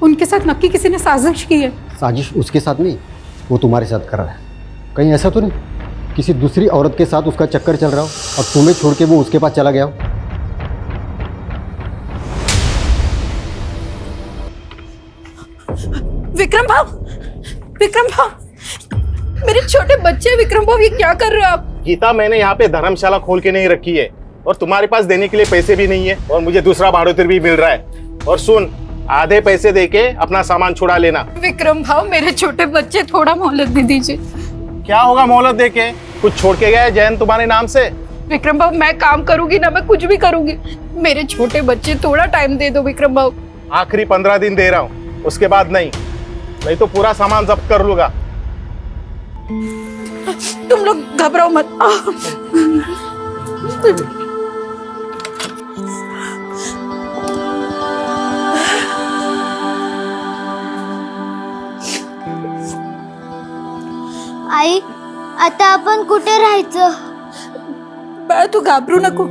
उनके साथ नक्की किसी ने साजिश की है। साजिश उसके साथ नहीं, वो तुम्हारे साथ कर रहा है। कहीं ऐसा तो नहीं किसी दूसरी औरत के साथ उसका चक्कर चल रहा हो और तुम्हें छोड़ के वो उसके पास चला गया हो? विक्रम भाव, विक्रम भाव, मेरे छोटे बच्चे विक्रम भाव, ये क्या कर रहे हो आप? गीता, मैंने यहाँ पे धर्मशाला खोल के नहीं रखी है और तुम्हारे पास देने के लिए पैसे भी नहीं है और मुझे दूसरा भाड़ोतर भी मिल रहा है। और सुन, आधे पैसे देके अपना सामान छुड़ा लेना। विक्रम भाव, मेरे छोटे बच्चे, थोड़ा मोहलत दे दीजिए। क्या होगा मोहलत देके? कुछ छोड़ के गया है जैन तुम्हारे नाम से? विक्रम भाव, मैं काम करूंगी ना, मैं कुछ भी करूंगी। मेरे छोटे बच्चे, थोड़ा टाइम दे दो विक्रम भाव। आखिरी 15 दिन दे रहा हूँ, उसके बाद नहीं तो पूरा सामान जब्त कर लूंगा। तुम लोग घबराओ मत। आई, आता आपण कुठे राहायचं? बाळा, तू घाबरू नको,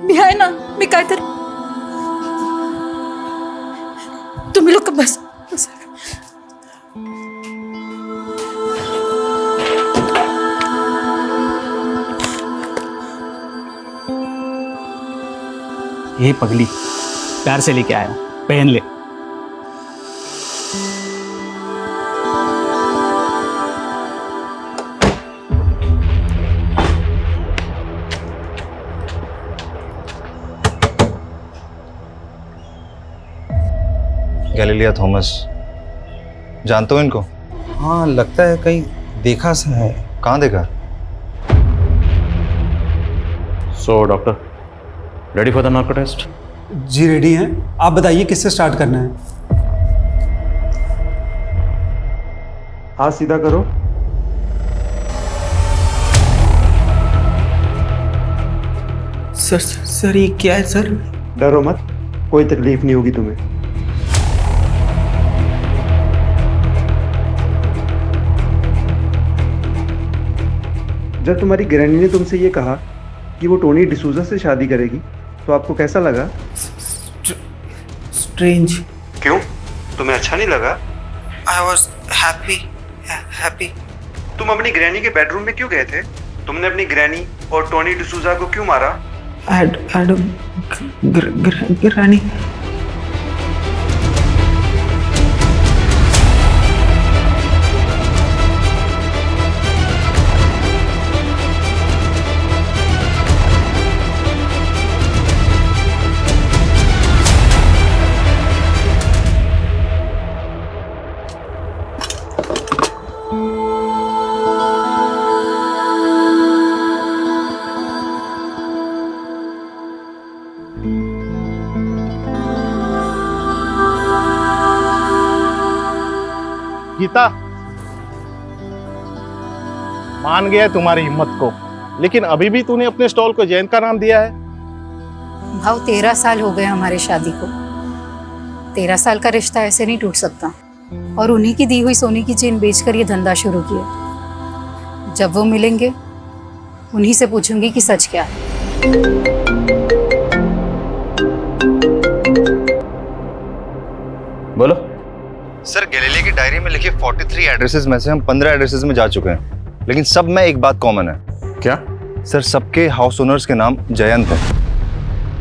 मी आहे ना, मी काय तर. तुम्ही लोक बस. ये पगली, प्यार से लेके आया, पहन ले। गैलीलिया थॉमस, जानते हो इनको? हाँ, लगता है कहीं देखा सा है। कहाँ देखा? So doctor, ready for the narco test? जी रेडी हैं। आप बताइए किससे स्टार्ट करना है? हाथ सीधा करो। सर ये क्या है सर? डरो मत, कोई तकलीफ नहीं होगी तुम्हें। जब तुम्हारी ग्रैनी ने तुमसे ये कहा कि वो टोनी डिसूजा से शादी करेगी तो आपको कैसा लगा? स्ट्रेंज। क्यों? तुम्हें अच्छा नहीं लगा? I was happy. तुम अपनी ग्रैनी के बेडरूम में क्यों गए थे? तुमने अपनी ग्रैनी और टोनी डिसूजा को क्यों मारा? ग्रैनी। गीता, मान गया तुम्हारी हिम्मत को, लेकिन अभी भी तूने अपने स्टॉल को जैन का नाम दिया है। भाव 13 साल हो गए हमारी शादी को। 13 साल का रिश्ता ऐसे नहीं टूट सकता। और उन्हीं की दी हुई सोने की चेन बेचकर ये धंधा शुरू किया। जब वो मिलेंगे उन्हीं से पूछूंगी कि सच क्या है। बोलो। सर, गैलीलिया की डायरी में लिखे 43 एड्रेसेस में से हम 15 एड्रेसेस में जा चुके हैं, लेकिन सब में एक बात कॉमन है। क्या? सर, सबके हाउस ओनर्स के नाम जयंत है।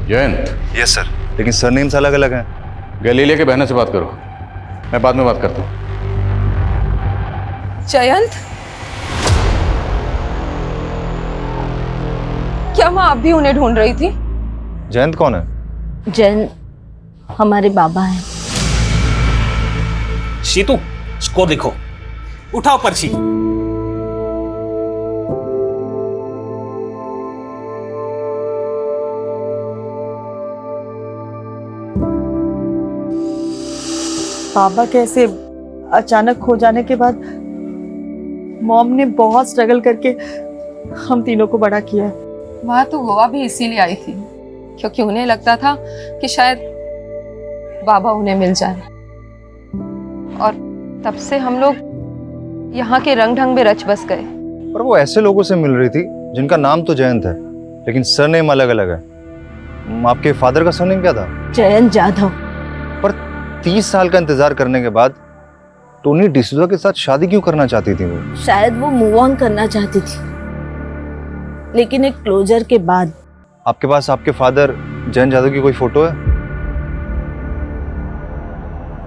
जयंत? यस सर, लेकिन सरनेम्स अलग अलग हैं। गैलीलिया के बहनों से बात करो, मैं बाद में बात करता हूँ। जयंत, क्या माँ आप भी उन्हें ढूंढ रही थी? जयंत कौन है? जैन हमारे बाबा हैं। शीतू, स्कोर लिखो, उठाओ पर्ची। बाबा कैसे अचानक खो जाने के बाद मॉम ने बहुत स्ट्रगल करके हम तीनों को बड़ा किया। वहाँ तो गोवा भी इसीलिए आई थी क्योंकि उन्हें लगता था कि शायद बाबा उन्हें मिल जाए। और तब से हम लोग यहाँ के रंग ढंग में रच बस गए। पर वो ऐसे लोगों से मिल रही थी जिनका नाम तो जयंत है, लेकिन सरनेम अलग अलग है। आपके फादर का सरनेम क्या था? जयंत जाधव। पर 30 साल का इंतजार करने के बाद टोनी डिसूजा के साथ शादी क्यों करना चाहती थी वो? शायद वो मूव ऑन करना चाहती थी, लेकिन एक क्लोजर के बाद। आपके पास आपके फादर जयंत जाधव की कोई फोटो है?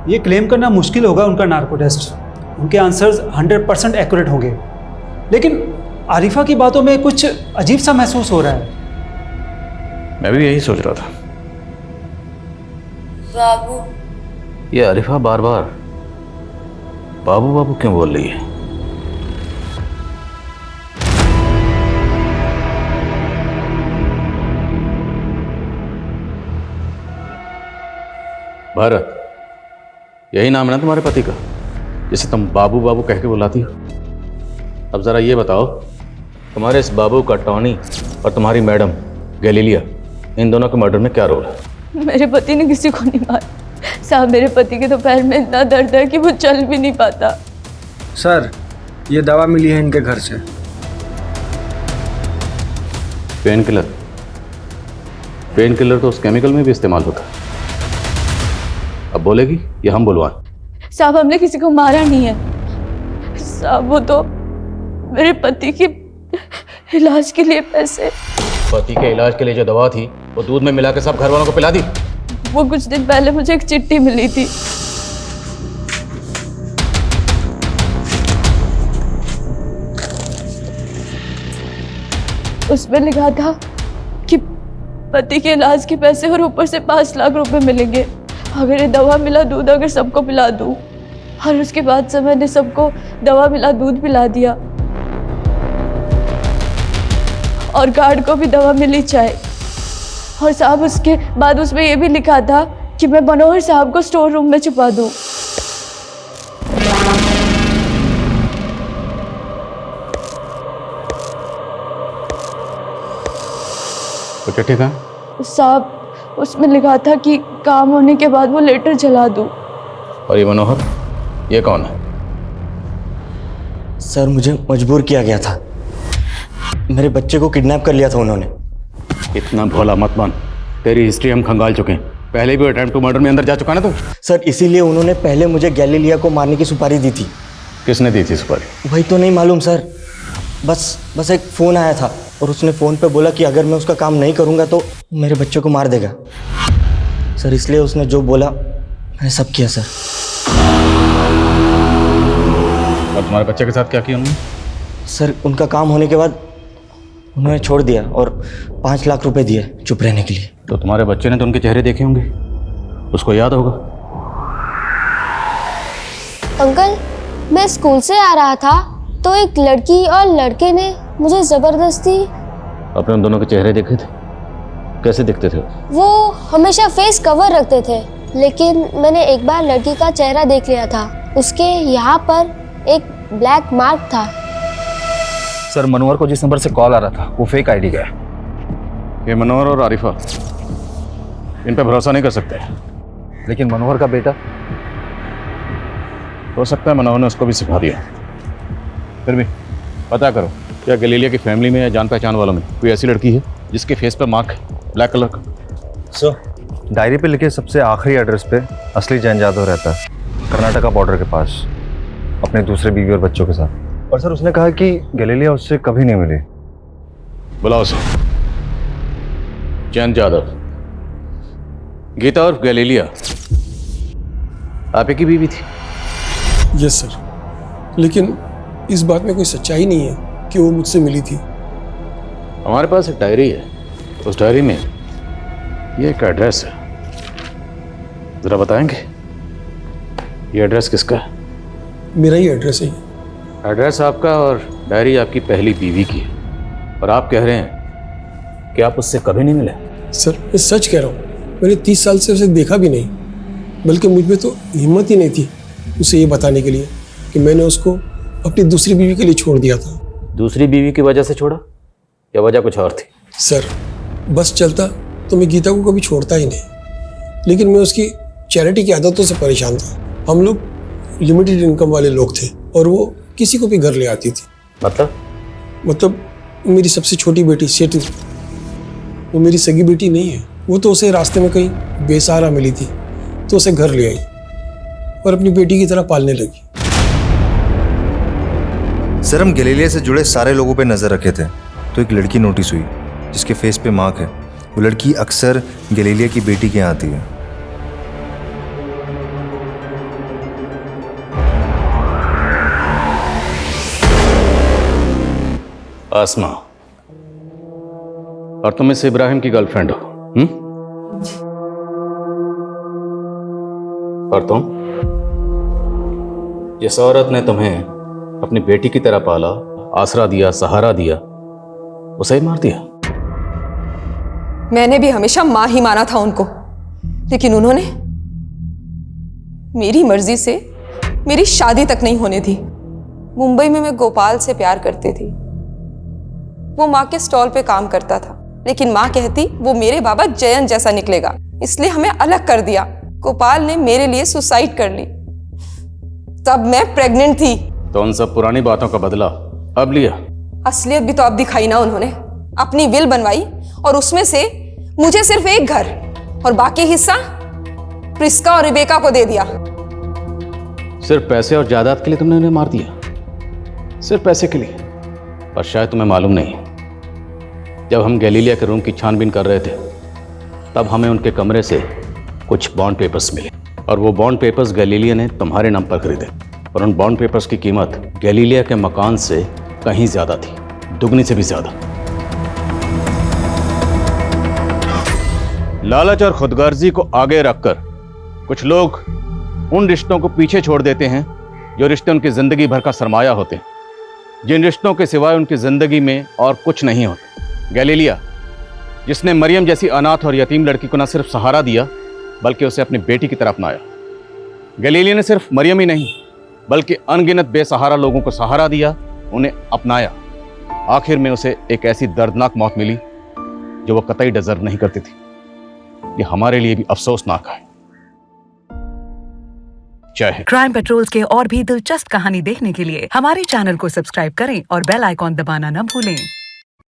ये क्लेम करना मुश्किल होगा उनका नार्को टेस्ट, उनके आंसर्स 100% एक्यूरेट होंगे, लेकिन आरिफा की बातों में कुछ अजीब सा महसूस हो रहा है। मैं भी यही सोच रहा था। बाबू। ये आरिफा बार बार बाबू बाबू क्यों बोल रही है? भारत, यही नाम है ना तुम्हारे पति का, जिसे तुम बाबू बाबू कह के बुलाती हो? अब जरा ये बताओ, तुम्हारे इस बाबू का टॉनी और तुम्हारी मैडम गैलीलिया, इन दोनों के मर्डर में क्या रोल है? मेरे पति ने किसी को नहीं मारा साहब। मेरे पति के तो पैर में इतना दर्द है कि वो चल भी नहीं पाता। सर, ये दवा मिली है इनके घर से। Pain killer? पेन किलर तो उस केमिकल में भी इस्तेमाल होता है। अब बोलेगी या हम बुलवाएं? साहब, हमने किसी को मारा नहीं है साहब। वो तो मेरे पति के इलाज के लिए पैसे। पति के इलाज के लिए जो दवा थी वो दूध में मिला के सब घर वालों को पिला दी? वो कुछ दिन पहले मुझे एक चिट्ठी मिली थी। उसमें लिखा था कि पति के इलाज के पैसे और ऊपर से 5 लाख रुपए मिलेंगे अगर ये दवा मिला दूध अगर सबको पिला दूं। और उसके बाद से मैंने सबको दवा मिला दूध पिला दिया, और गार्ड को भी दवा मिली चाय। और साहब, उसके बाद उसमें ये भी लिखा था कि मैं मनोहर साहब को स्टोर रूम में छुपा दूं। तो चिट्ठी कहाँ? साहब, उसमें लिखा था कि काम होने के बाद वो लेटर जला दूं। और ये मनोहर, ये कौन है? सर, मुझे मजबूर किया गया था। मेरे बच्चे को किडनैप कर लिया था उन्होंने। इतना भोला मत बन, तेरी हिस्ट्री हम खंगाल चुके हैं। पहले भी अटेम्प्ट टू मर्डर में अंदर जा चुका ना तू? सर, इसीलिए उन्होंने पहले मुझे गैलीलिया को मारने की सुपारी दी थी। किसने दी थी सुपारी? वही तो नहीं मालूम सर। बस एक फ़ोन आया था और उसने फ़ोन पे बोला कि अगर मैं उसका काम नहीं करूँगा तो मेरे बच्चे को मार देगा। सर, इसलिए उसने जो बोला मैंने सब किया सर। और तुम्हारे बच्चे के साथ क्या किया उन्होंने? सर, उनका काम होने के बाद उन्होंने छोड़ दिया और 5 लाख रुपए दिए चुप रहने के लिए। तो तुम्हारे बच्चे ने तो उनके चेहरे देखे होंगे, उसको याद होगा। अंकल, मैं स्कूल से आ रहा था तो एक लड़की और लड़के ने मुझे जबरदस्ती। अपने उन दोनों के चेहरे देखे थे? कैसे दिखते थे? वो हमेशा फेस कवर रखते थे, लेकिन मैंने एक बार लड़की का चेहरा देख लिया था। उसके यहाँ पर एक ब्लैक मार्क था। सर, मनोहर को जिस नंबर से कॉल आ रहा था वो फेक आईडी का है। ये मनोहर और आरिफा, इन पे भरोसा नहीं कर सकते। लेकिन मनोहर का बेटा? हो सकता है मनोहर ने उसको भी सिखा दिया। फिर भी पता करो, क्या गैलीलिया की फैमिली में या जान पहचान वालों में कोई ऐसी लड़की है जिसके फेस पर मार्क है ब्लैक कलर का? सर, डायरी पे लिखे सबसे आखिरी एड्रेस पे असली जयंत जाधव रहता है, कर्नाटका बॉर्डर के पास, अपने दूसरे बीवी और बच्चों के साथ। और सर, उसने कहा कि गैलीलिया उससे कभी नहीं मिली। बुलाओ उसे। जयंत जाधव, गीता और गैलीलिया आप ही की बीवी थी? यस सर, लेकिन इस बात में कोई सच्चाई नहीं है कि वो मुझसे मिली थी। हमारे पास एक डायरी है, उस डायरी में ये एक एड्रेस है, जरा बताएंगे ये एड्रेस किसका है? मेरा ही एड्रेस है। एड्रेस आपका और डायरी आपकी पहली बीवी की है, और आप कह रहे हैं कि आप उससे कभी नहीं मिले? सर, मैं सच कह रहा हूँ, मैंने 30 साल से उसे देखा भी नहीं, बल्कि मुझ में तो हिम्मत ही नहीं थी उसे ये बताने के लिए कि मैंने उसको अपनी दूसरी बीवी के लिए छोड़ दिया था। दूसरी बीवी की वजह से छोड़ा या वजह कुछ और थी? सर, बस चलता तो मैं गीता को कभी छोड़ता ही नहीं, लेकिन मैं उसकी चैरिटी की आदतों से परेशान था। हम लोग लिमिटेड इनकम वाले लोग थे और वो किसी को भी घर ले आती थी। मतलब मेरी सबसे छोटी बेटी सेतु, वो मेरी सगी बेटी नहीं है। वो तो उसे रास्ते में कहीं बेसहारा मिली थी तो उसे घर ले आई और अपनी बेटी की तरह पालने लगी। सर, हम गैलीलिया से जुड़े सारे लोगों पे नजर रखे थे तो एक लड़की नोटिस हुई जिसके फेस पे मार्क है। वो लड़की अक्सर गैलीलिया की बेटी के यहाँ आती है। आसमा, और तुम इस इब्राहिम की गर्लफ्रेंड हो? और तुम, जिस औरत ने तुम्हें अपनी बेटी की तरह पाला, आसरा दिया, सहारा दिया, उसे ही मार दिया। मैंने भी हमेशा मां ही माना था उनको, लेकिन उन्होंने मेरी मर्जी से मेरी शादी तक नहीं होने दी। मुंबई में मैं गोपाल से प्यार करती थी। वो माँ के स्टॉल पे काम करता था, लेकिन माँ कहती वो मेरे बाबा जयंत जैसा निकलेगा, इसलिए हमें अलग कर दिया। गोपाल ने मेरे लिए सुसाइड कर ली। तब मैं प्रेग्नेंट थी। तो उन सब पुरानी बातों का बदला अब लिया? असलियत भी तो अब दिखाई ना उन्होंने। अपनी विल बनवाई और उसमें से मुझे सिर्फ एक घर और बाकी हिस्सा प्रिस्का और रिबेका को दे दिया। सिर्फ पैसे और जायदाद के लिए तुमने उन्हें मार दिया? सिर्फ पैसे के लिए? और शायद तुम्हें मालूम नहीं, जब हम गैलीलिया के रूम की छानबीन कर रहे थे तब हमें उनके कमरे से कुछ बॉन्ड पेपर्स मिले, और वो बॉन्ड पेपर्स गैलीलिया ने तुम्हारे नाम पर खरीदे, और उन बॉन्ड पेपर्स की कीमत गैलीलिया के मकान से कहीं ज्यादा थी, दुगनी से भी ज्यादा। लालच और खुदगर्जी को आगे रखकर कुछ लोग उन रिश्तों को पीछे छोड़ देते हैं जो रिश्ते उनकी जिंदगी भर का सरमाया होते हैं, जिन रिश्तों के सिवाय उनकी जिंदगी में और कुछ नहीं होता। गैलीलिया, जिसने मरियम जैसी अनाथ और यतीम लड़की को न सिर्फ सहारा दिया बल्कि उसे अपनी बेटी की तरफ अपनाया। गैलीलिया ने सिर्फ मरियम ही नहीं बल्कि अनगिनत बेसहारा लोगों को सहारा दिया, उन्हें अपनाया। आखिर में उसे एक ऐसी दर्दनाक मौत मिली जो वो कतई डिजर्व नहीं करती थी। ये हमारे लिए भी अफसोसनाक है। जय हिंद। क्राइम पेट्रोल्स के और भी दिलचस्प कहानी देखने के लिए हमारे चैनल को सब्सक्राइब करें और बेल आइकॉन दबाना न भूलें।